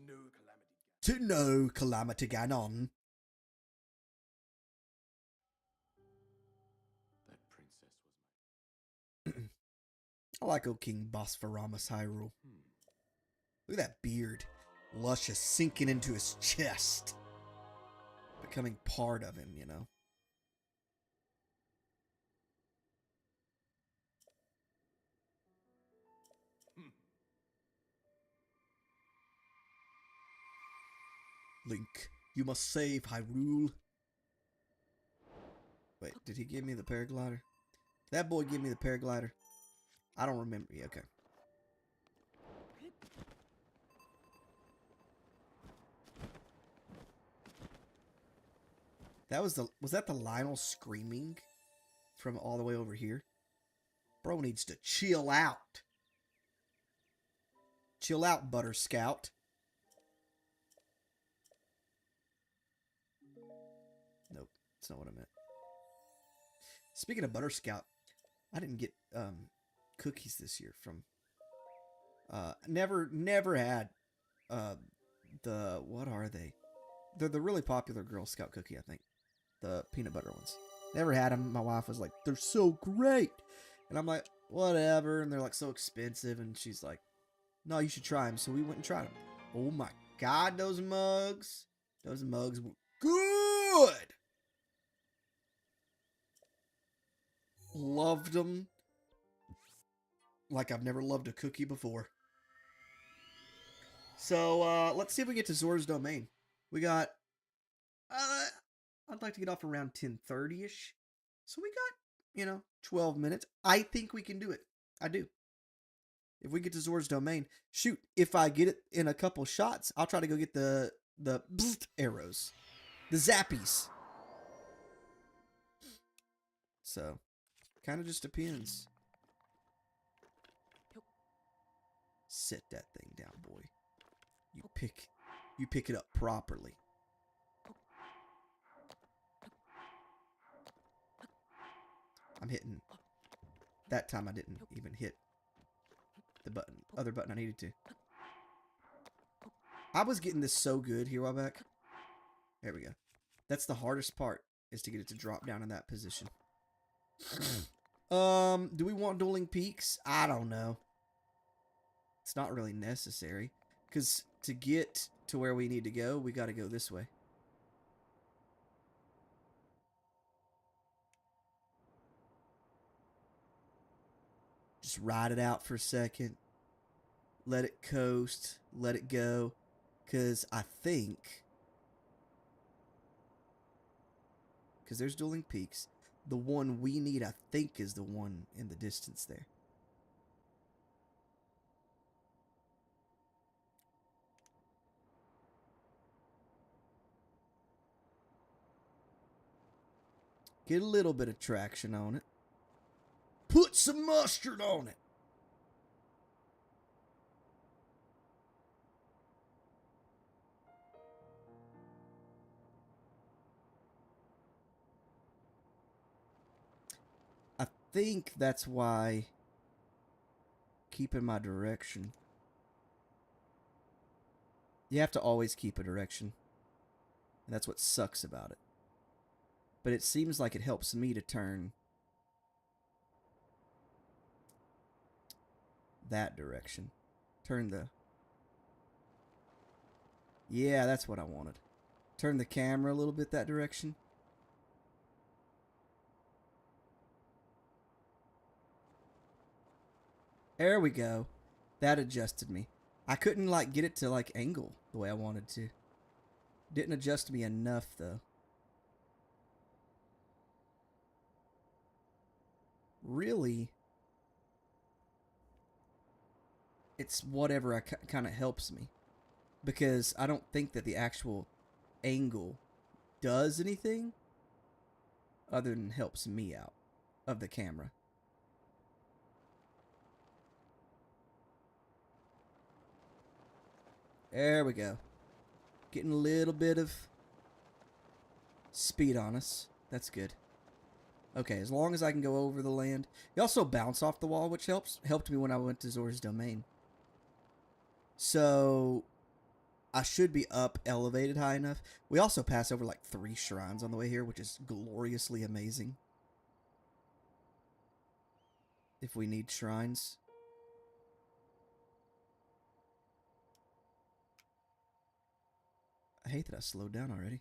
one. To no calamity Ganon. That princess was my... I like old King Bosphoramos Hyrule. Look at that beard. Luscious, sinking into his chest. Becoming part of him, you know. Link, you must save Hyrule. Wait, did he give me the paraglider? That boy gave me the paraglider. I don't remember. Yeah, okay. Was that the Lionel screaming from all the way over here? Bro needs to chill out. Chill out, Butter Scout. Nope, that's not what I meant. Speaking of Butter Scout, I didn't get cookies this year from never had what are they? They're the really popular Girl Scout cookie, I think. The peanut butter ones. Never had them. My wife was like, they're so great. And I'm like, whatever. And they're like so expensive. And she's like, no, you should try them. So we went and tried them. Oh my God, those mugs. Those mugs were good. Loved them. Like I've never loved a cookie before. So let's see if we get to Zora's Domain. We got I'd like to get off around 10:30ish. So we got, 12 minutes. I think we can do it. I do. If we get to Zora's Domain, shoot, if I get it in a couple shots, I'll try to go get the arrows. The zappies. So, kind of just depends. Sit that thing down, boy. You pick it up properly. I'm hitting. That time I didn't even hit the other button I needed to. I was getting this so good here a while back. There we go. That's the hardest part, is to get it to drop down in that position. Do we want dueling peaks? I don't know. It's not really necessary, because to get to where we need to go, we got to go this way. Just ride it out for a second. Let it coast. Let it go. Because I think because there's dueling peaks. The one we need, I think, is the one in the distance there. Get a little bit of traction on it. Put some mustard on it. I think that's why keeping my direction. You have to always keep a direction. And that's what sucks about it. But it seems like it helps me to turn that direction. Turn the... Yeah, that's what I wanted. Turn the camera a little bit that direction. There we go. That adjusted me. I couldn't, like, get it to, like, angle the way I wanted to. Didn't adjust me enough, though. Really, it's whatever kind of helps me, because I don't think that the actual angle does anything other than helps me out of the camera. There we go. Getting a little bit of speed on us. That's good. Okay, as long as I can go over the land. You also bounce off the wall, which helped me when I went to Zora's Domain. So, I should be up elevated high enough. We also pass over like 3 shrines on the way here, which is gloriously amazing. If we need shrines. I hate that I slowed down already.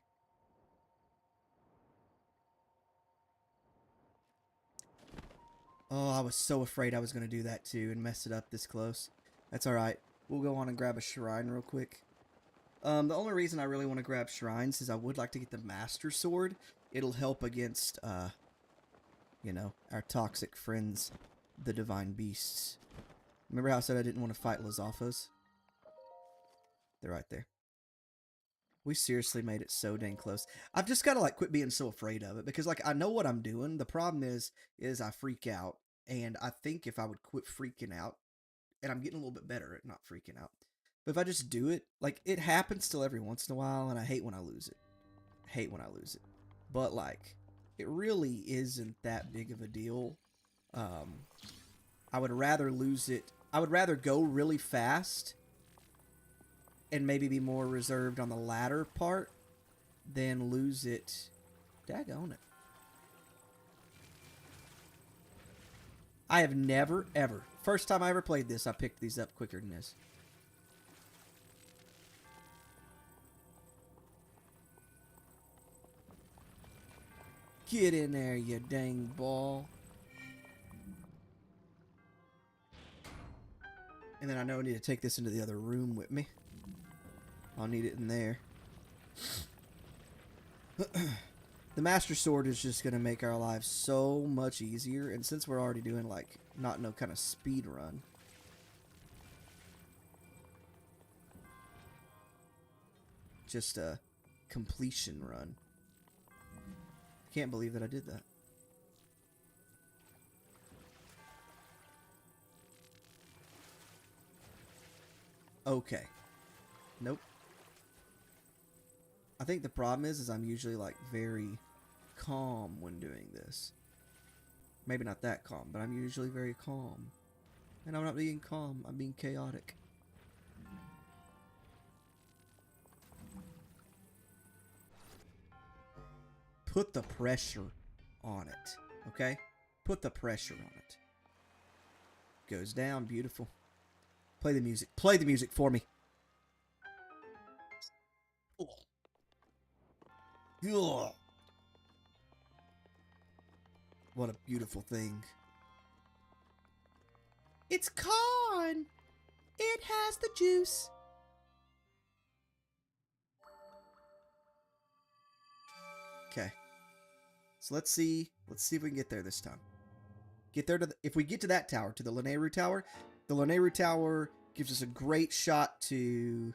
Oh, I was so afraid I was going to do that too and mess it up this close. That's alright. We'll go on and grab a shrine real quick. The only reason I really want to grab shrines is I would like to get the Master Sword. It'll help against, you know, our toxic friends, the Divine Beasts. Remember how I said I didn't want to fight Lizalfos? They're right there. We seriously made it so dang close. I've just got to, like, quit being so afraid of it. Because, like, I know what I'm doing. The problem is I freak out. And I think if I would quit freaking out, and I'm getting a little bit better at not freaking out. But if I just do it, like, it happens still every once in a while, and I hate when I lose it. I hate when I lose it. But, like, it really isn't that big of a deal. I would rather lose it. I would rather go really fast and maybe be more reserved on the latter part than lose it. Daggone it. I have never, ever, first time I ever played this, I picked these up quicker than this. Get in there, you dang ball. And then I know I need to take this into the other room with me. I'll need it in there. The Master Sword is just going to make our lives so much easier. And since we're already doing, like, not no kind of speed run. Just a completion run. Can't believe that I did that. Okay. Nope. I think the problem is I'm usually, like, very calm when doing this. Maybe not that calm, but I'm usually very calm. And I'm not being calm, I'm being chaotic. Put the pressure on it, okay? Put the pressure on it. Goes down, beautiful. Play the music. Play the music for me. Oh. Ugh. What a beautiful thing. It's corn. It has the juice. Okay. So let's see if we can get there this time. Get there if we get to that tower, to the Lanayru Tower. The Lanayru Tower gives us a great shot to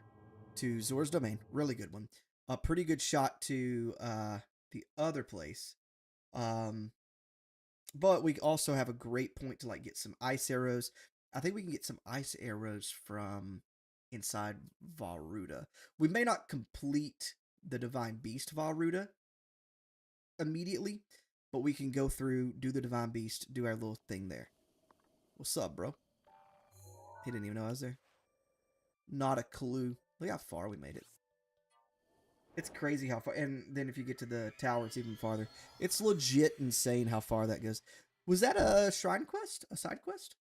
Zor's Domain. Really good one. A pretty good shot to the other place. But we also have a great point to like get some ice arrows. I think we can get some ice arrows from inside Varuda. We may not complete the Divine Beast Varuda immediately, but we can go through, do the Divine Beast, do our little thing there. What's up, bro? He didn't even know I was there. Not a clue. Look how far we made it. It's crazy how far. And then if you get to the tower, it's even farther. It's legit insane how far that goes. Was that a shrine quest? A side quest?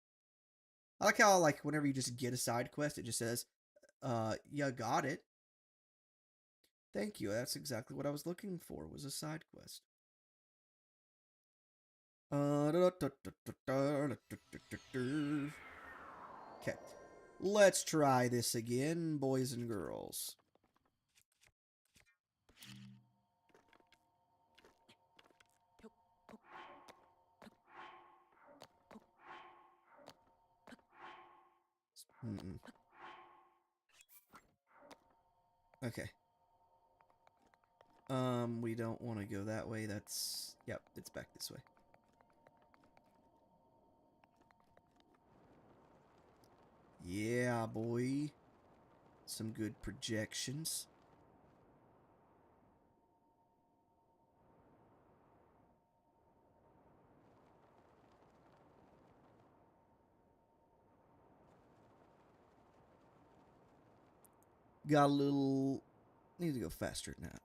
I like how, like, whenever you just get a side quest, it just says, you got it. Thank you. That's exactly what I was looking for, was a side quest. Okay. Let's try this again, boys and girls. Okay. We don't want to go that way. That's... Yep, it's back this way. Yeah, boy. Some good projections. Got a little... Need to go faster than that.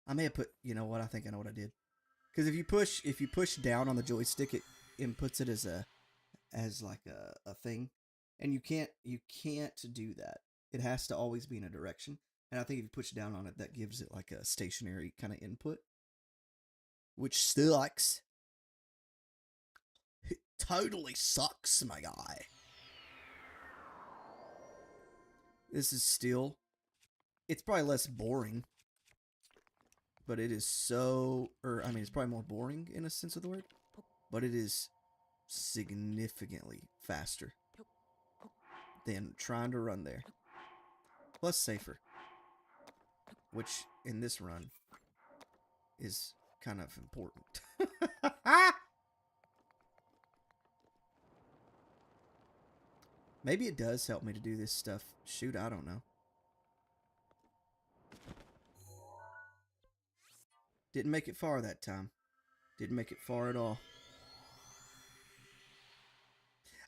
I may have put... You know what? I think I know what I did. Because if you push down on the joystick, it inputs it as like a thing, and you can't do that. It has to always be in a direction. And I think if you push down on it, that gives it like a stationary kind of input, which sucks. It totally sucks, my guy. This is still... It's probably less boring, but it is so... I mean, it's probably more boring in a sense of the word, but it is significantly faster than trying to run there. Plus safer, which in this run is kind of important. Maybe it does help me to do this stuff. Shoot, I don't know. Didn't make it far that time. Didn't make it far at all.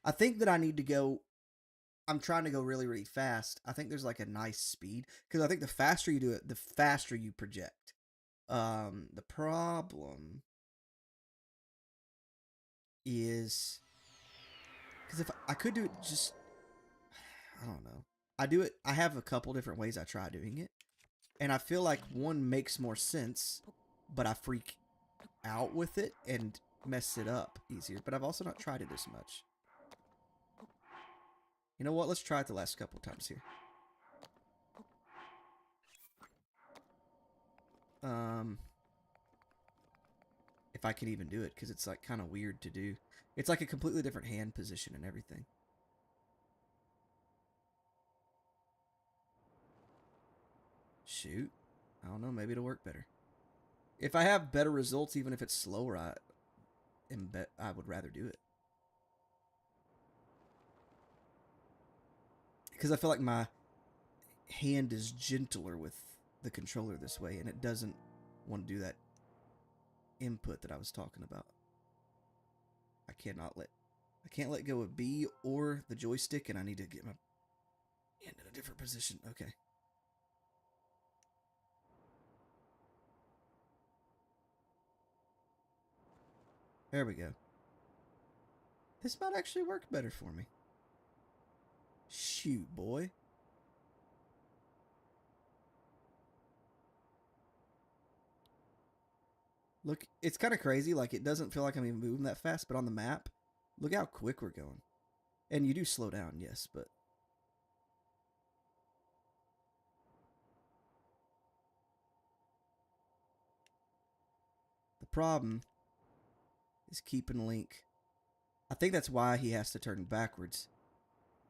I think that I need to go... I'm trying to go really, really fast. I think there's like a nice speed. Because I think the faster you do it, the faster you project. The problem is... Because if I could do it just... I don't know. I have a couple different ways I try doing it. And I feel like one makes more sense, but I freak out with it and mess it up easier. But I've also not tried it as much. You know what? Let's try it the last couple times here. If I can even do it, because it's like kind of weird to do. It's like a completely different hand position and everything. Shoot. I don't know. Maybe it'll work better. If I have better results, even if it's slower, I would rather do it. Because I feel like my hand is gentler with the controller this way, and it doesn't want to do that input that I was talking about. I can't let go of B or the joystick, and I need to get my hand in a different position. Okay. There we go. This might actually work better for me. Shoot, boy. Look, it's kind of crazy. Like, it doesn't feel like I'm even moving that fast, but on the map, look how quick we're going. And you do slow down, yes, but... problem is keeping Link. I think that's why he has to turn backwards.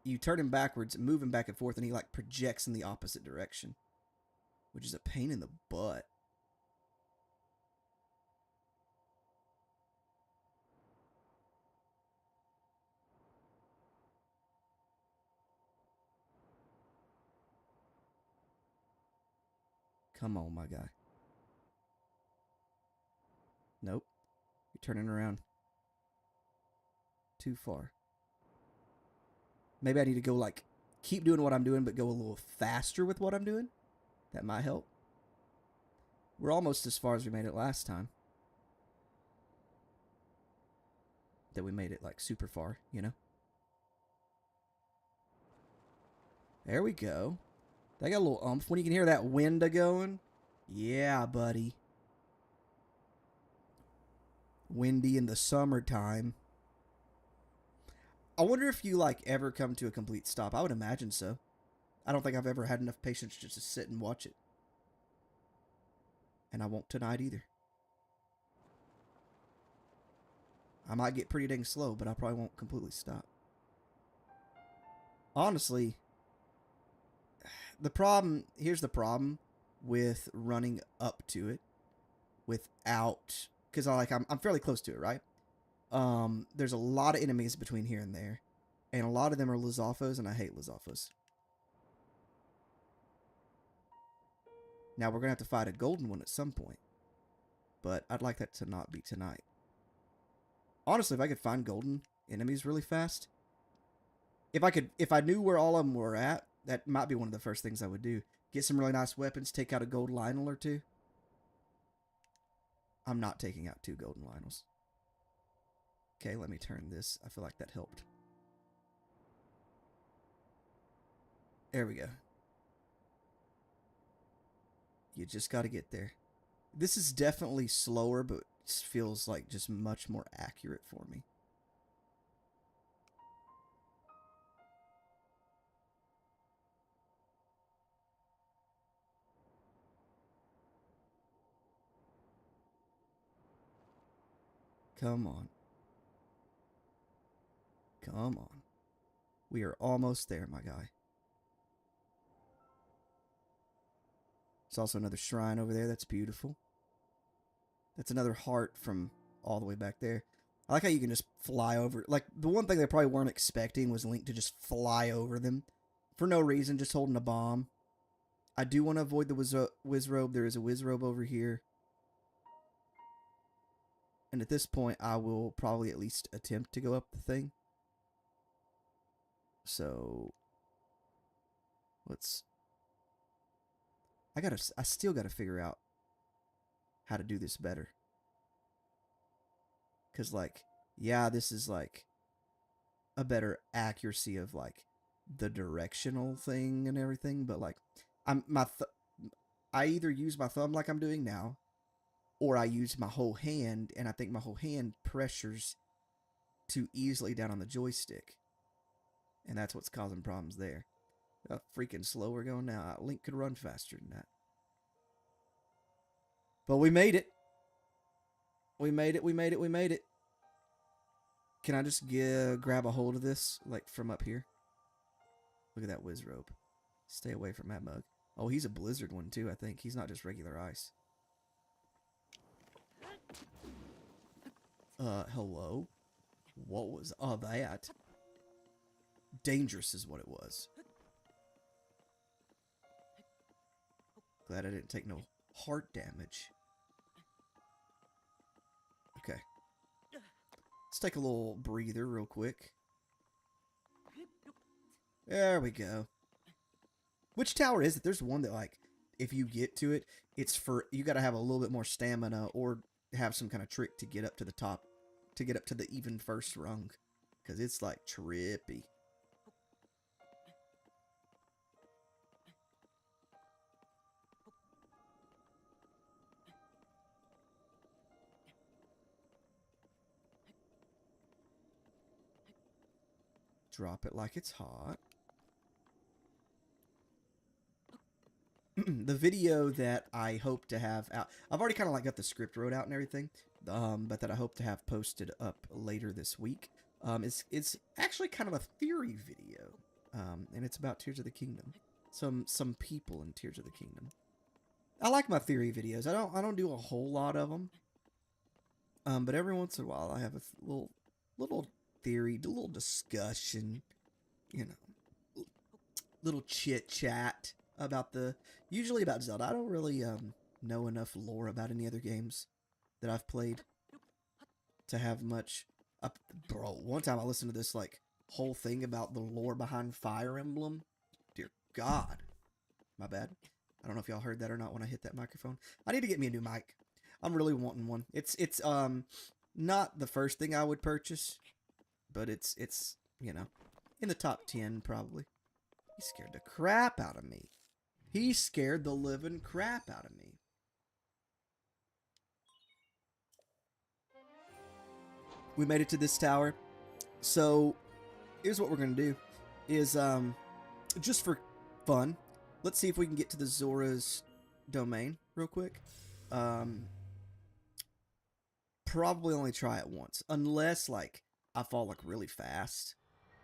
You turn him backwards, move him back and forth, and he like projects in the opposite direction, which is a pain in the butt. Come on, my guy. Nope. You're turning around too far. Maybe I need to go like keep doing what I'm doing, but go a little faster with what I'm doing. That might help. We're almost as far as we made it last time. That we made it like super far, you know? There we go. That got a little umph. When you can hear that wind a-going. Yeah, buddy. Windy in the summertime. I wonder if you like ever come to a complete stop. I would imagine so. I don't think I've ever had enough patience just to sit and watch it. And I won't tonight either. I might get pretty dang slow, but I probably won't completely stop. Honestly, here's the problem with running up to it without, because I'm fairly close to it, right? There's a lot of enemies between here and there, and a lot of them are Lizalfos, and I hate Lizalfos. Now we're gonna have to fight a golden one at some point, but I'd like that to not be tonight. Honestly, if I could find golden enemies really fast, if I knew where all of them were at, that might be one of the first things I would do. Get some really nice weapons, take out a gold Lionel or two. I'm not taking out 2 golden Lionels. Okay, let me turn this. I feel like that helped. There we go. You just got to get there. This is definitely slower, but it feels like just much more accurate for me. Come on. Come on. We are almost there, my guy. There's also another shrine over there. That's beautiful. That's another heart from all the way back there. I like how you can just fly over. Like, the one thing they probably weren't expecting was Link to just fly over them. For no reason, just holding a bomb. I do want to avoid the Wizrobe. There is a Wizrobe over here. And at this point, I will probably at least attempt to go up the thing. So, let's... I still gotta figure out how to do this better. Because, like, yeah, this is, like, a better accuracy of, like, the directional thing and everything. But, like, I either use my thumb like I'm doing now, or I use my whole hand, and I think my whole hand pressures too easily down on the joystick. And that's what's causing problems there. How freaking slow we're going now. Link could run faster than that. But we made it. We made it, we made it, we made it. Can I just grab a hold of this, like, from up here? Look at that Wizrobe. Stay away from that mug. Oh, he's a blizzard one, too, I think. He's not just regular ice. Hello? What was all that? Dangerous is what it was. Glad I didn't take no heart damage. Okay. Let's take a little breather real quick. There we go. Which tower is it? There's one that, like, if you get to it, it's for... You gotta have a little bit more stamina or have some kind of trick to get up to the top. To get up to the even first rung. Because it's, like, trippy. Drop it like it's hot. The video that I hope to have out... I've already kind of like got the script wrote out and everything. but that I hope to have posted up later this week. It's actually kind of a theory video, and it's about Tears of the Kingdom. Some people in Tears of the Kingdom. I like my theory videos. I don't do a whole lot of them, but every once in a while I have a little theory, a little discussion, you know, little chit chat about usually about Zelda. I don't really know enough lore about any other games that I've played to have much. Bro, one time I listened to this like whole thing about the lore behind Fire Emblem. Dear God, my bad. I don't know if y'all heard that or not when I hit that microphone. I need to get me a new mic. I'm really wanting one. It's not the first thing I would purchase, but it's you know, in the top 10 probably. He scared the crap out of me. He scared the living crap out of me. We made it to this tower. So here's what we're gonna do is just for fun, let's see if we can get to the Zora's domain real quick. Probably only try it once, unless like I fall like really fast,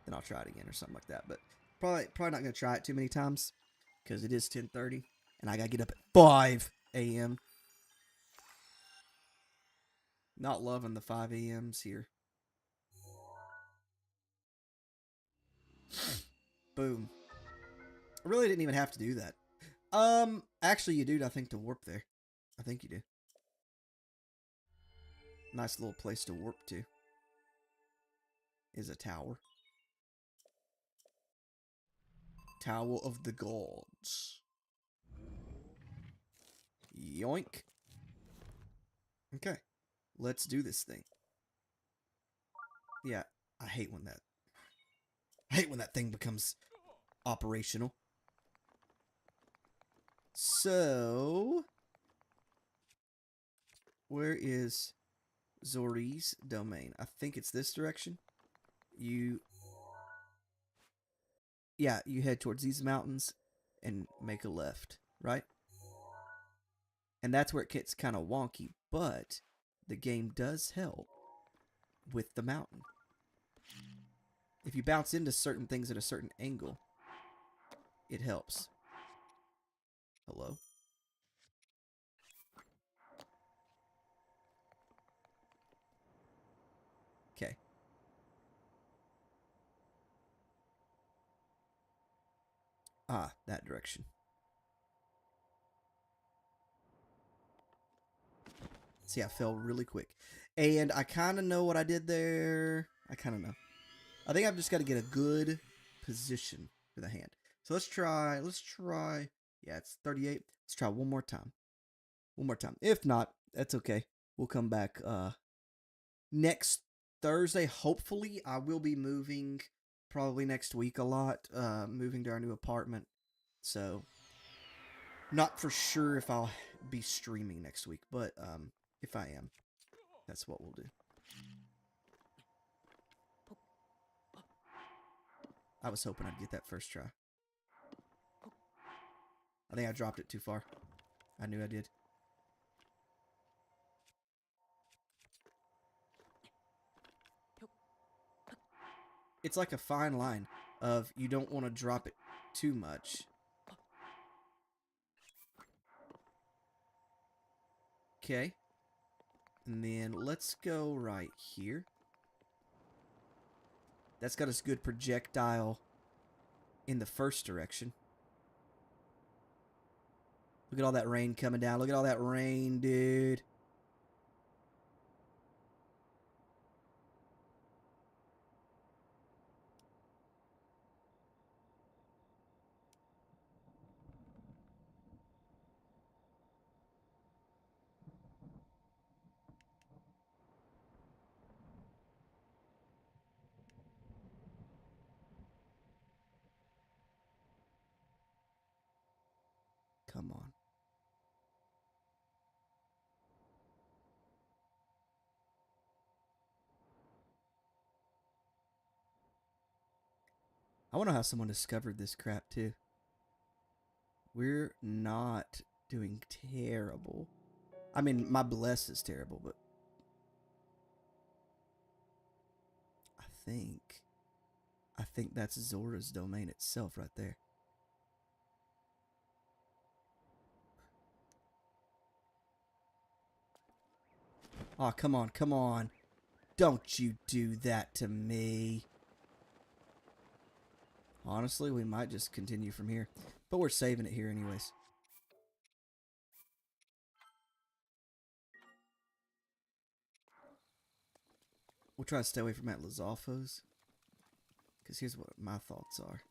then I'll try it again or something like that. But probably not gonna try it too many times because it is 10:30 and I gotta get up at 5 a.m. Not loving the 5 a.m.s here. Boom. I really didn't even have to do that. Actually you do, I think, to warp there. I think you do. Nice little place to warp to. Is a tower. Tower of the Gods. Yoink. Okay. Let's do this thing. Yeah, I hate when that thing becomes operational. So, where is Zori's domain? I think it's this direction. You head towards these mountains and make a left, right? And that's where it gets kind of wonky, but the game does help with the mountain. If you bounce into certain things at a certain angle, it helps. Hello? Okay. Ah, that direction. See, I fell really quick. And I kind of know what I did there. I kind of know. I think I've just got to get a good position for the hand. So let's try. Yeah, it's 38. Let's try one more time. One more time. If not, that's okay. We'll come back next Thursday. Hopefully, I will be moving probably next week a lot. Moving to our new apartment. So, not for sure if I'll be streaming next week, but if I am, that's what we'll do. I was hoping I'd get that first try. I think I dropped it too far. I knew I did. It's like a fine line of you don't want to drop it too much. Okay. And then let's go right here. That's got us good projectile in the first direction. Look at all that rain coming down. Look at all that rain, dude. Come on. I want to know how someone discovered this crap, too. We're not doing terrible. I mean, my bless is terrible, but think that's Zora's domain itself right there. Oh, come on, come on. Don't you do that to me. Honestly, we might just continue from here. But we're saving it here anyways. We'll try to stay away from Atlas Alphas. Because here's what my thoughts are.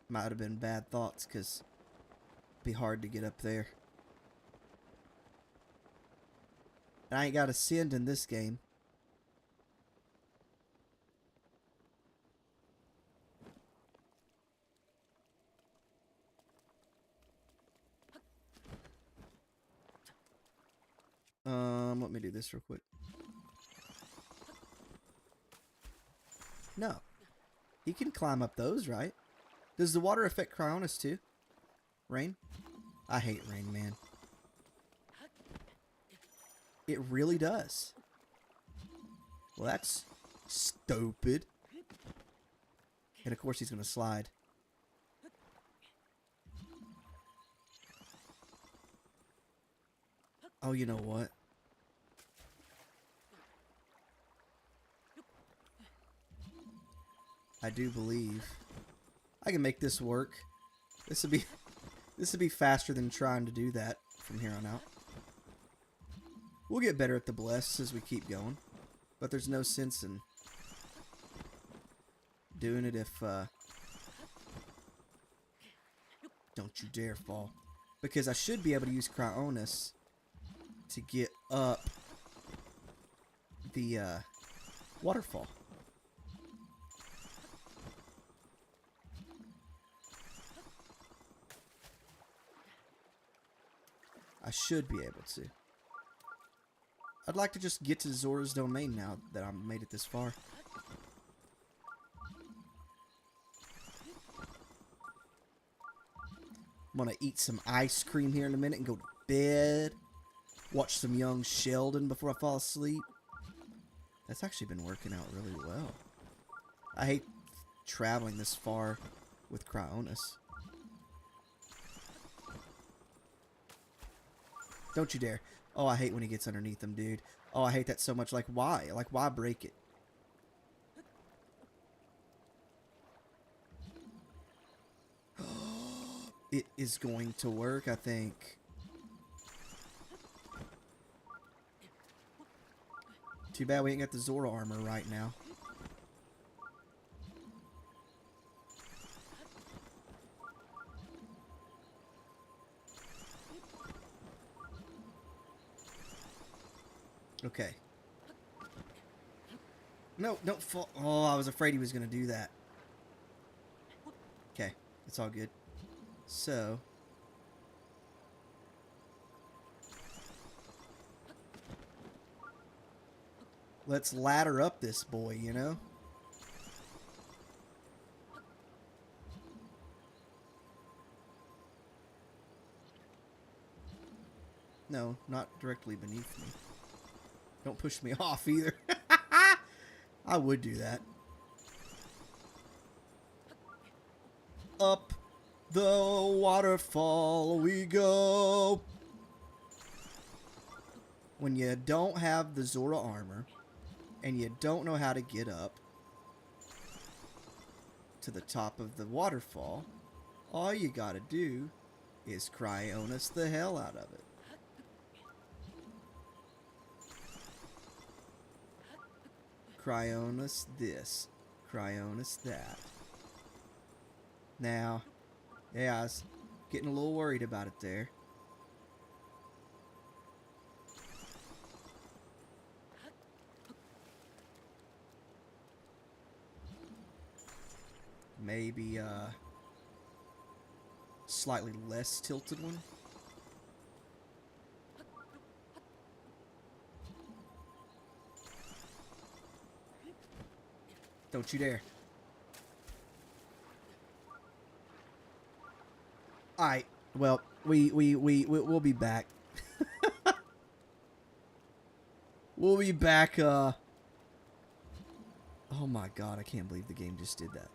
Might have been bad thoughts because it'd be hard to get up there. And I ain't got Ascend in this game. Let me do this real quick. No. He can climb up those, right? Does the water affect Cryonis too? Rain? I hate rain, man. It really does. Well, that's stupid. And of course he's going to slide. Oh, you know what? I do believe I can make this work. This would be faster than trying to do that from here on out. We'll get better at the bless as we keep going, but there's no sense in doing it if don't you dare fall, because I should be able to use Cryonis to get up the waterfall. I should be able to. I'd like to just get to Zora's domain now that I've made it this far. I'm gonna eat some ice cream here in a minute and go to bed. Watch some young Sheldon before I fall asleep. That's actually been working out really well. I hate traveling this far with Cryonis. Don't you dare. Oh, I hate when he gets underneath them, dude. Oh, I hate that so much. Like, why? Like, why break it? It is going to work, I think. Too bad we ain't got the Zora armor right now. Okay. No, don't fall. Oh, I was afraid he was going to do that. Okay, it's all good. So, let's ladder up this boy, you know? No, not directly beneath me. Don't push me off either. I would do that. Up the waterfall we go. When you don't have the Zora armor and you don't know how to get up to the top of the waterfall, all you gotta do is Cryonis the hell out of it. Cryonis this, Cryonis that. Now, yeah, I was getting a little worried about it there. Maybe slightly less tilted one. Don't you dare. Alright, well, we'll be back. We'll be back, Oh my god, I can't believe the game just did that.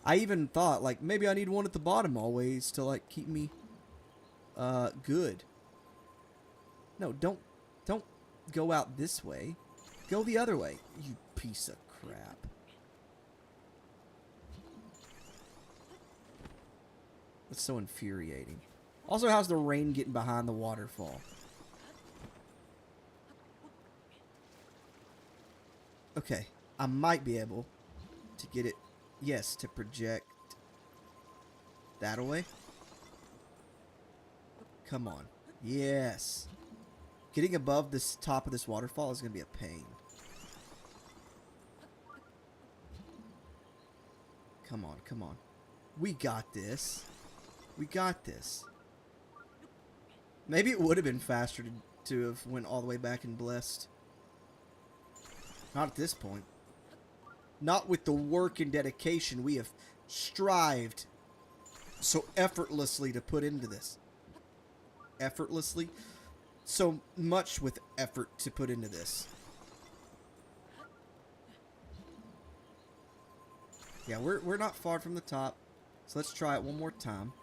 I even thought, like, maybe I need one at the bottom always to, like, keep me, good. No, don't go out this way. Go the other way, you piece of crap. That's so infuriating. Also, how's the rain getting behind the waterfall? Okay, I might be able to get it, yes, to project that away. Come on. Yes. Getting above this top of this waterfall is going to be a pain. Come on, come on. We got this. We got this. Maybe it would have been faster to have went all the way back and blessed. Not at this point. Not with the work and dedication we have strived so effortlessly to put into this. Effortlessly? So much with effort to put into this. Yeah, we're not far from the top. So let's try it one more time.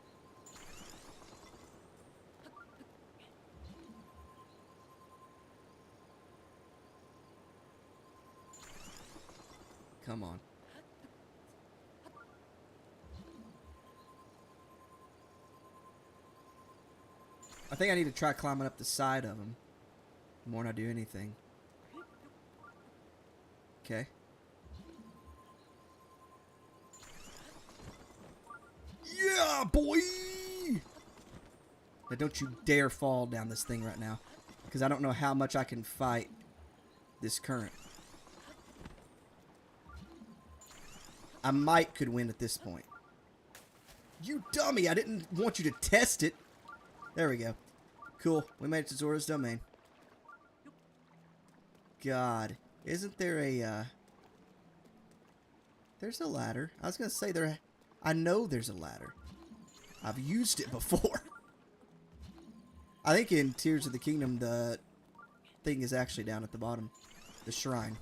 Come on. I think I need to try climbing up the side of them more than I do anything. Okay. Yeah, boy! Now don't you dare fall down this thing right now, because I don't know how much I can fight this current. I might could win at this point. You dummy! I didn't want you to test it. There we go. Cool. We made it to Zora's domain. God. Isn't there a, There's a ladder. I was gonna say I know there's a ladder. I've used it before. I think in Tears of the Kingdom, the thing is actually down at the bottom. The shrine.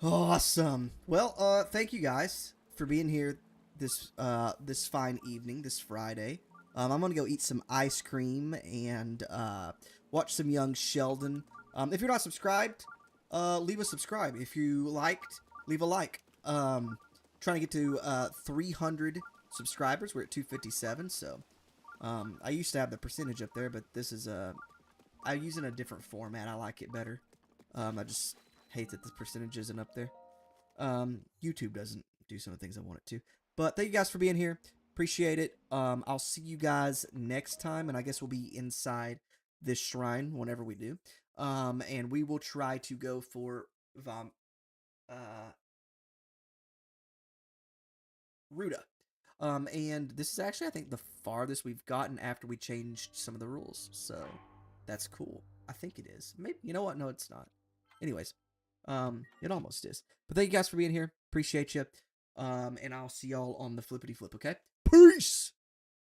Awesome. Well, thank you guys for being here this fine evening, this Friday. I'm gonna go eat some ice cream and watch some young Sheldon. If you're not subscribed, leave a subscribe. If you liked, leave a like. Trying to get to 300 subscribers. We're at 257, so I used to have the percentage up there, but this is I use it in a different format. I like it better. I just hate that the percentage isn't up there. YouTube doesn't do some of the things I want it to. But thank you guys for being here. Appreciate it. I'll see you guys next time, and I guess we'll be inside this shrine whenever we do. And we will try to go for Ruda. And this is actually, I think, the farthest we've gotten after we changed some of the rules. So that's cool. I think it is. Maybe, you know what? No, it's not. Anyways, it almost is. But thank you guys for being here. Appreciate you. And I'll see y'all on the flippity flip, okay? Peace!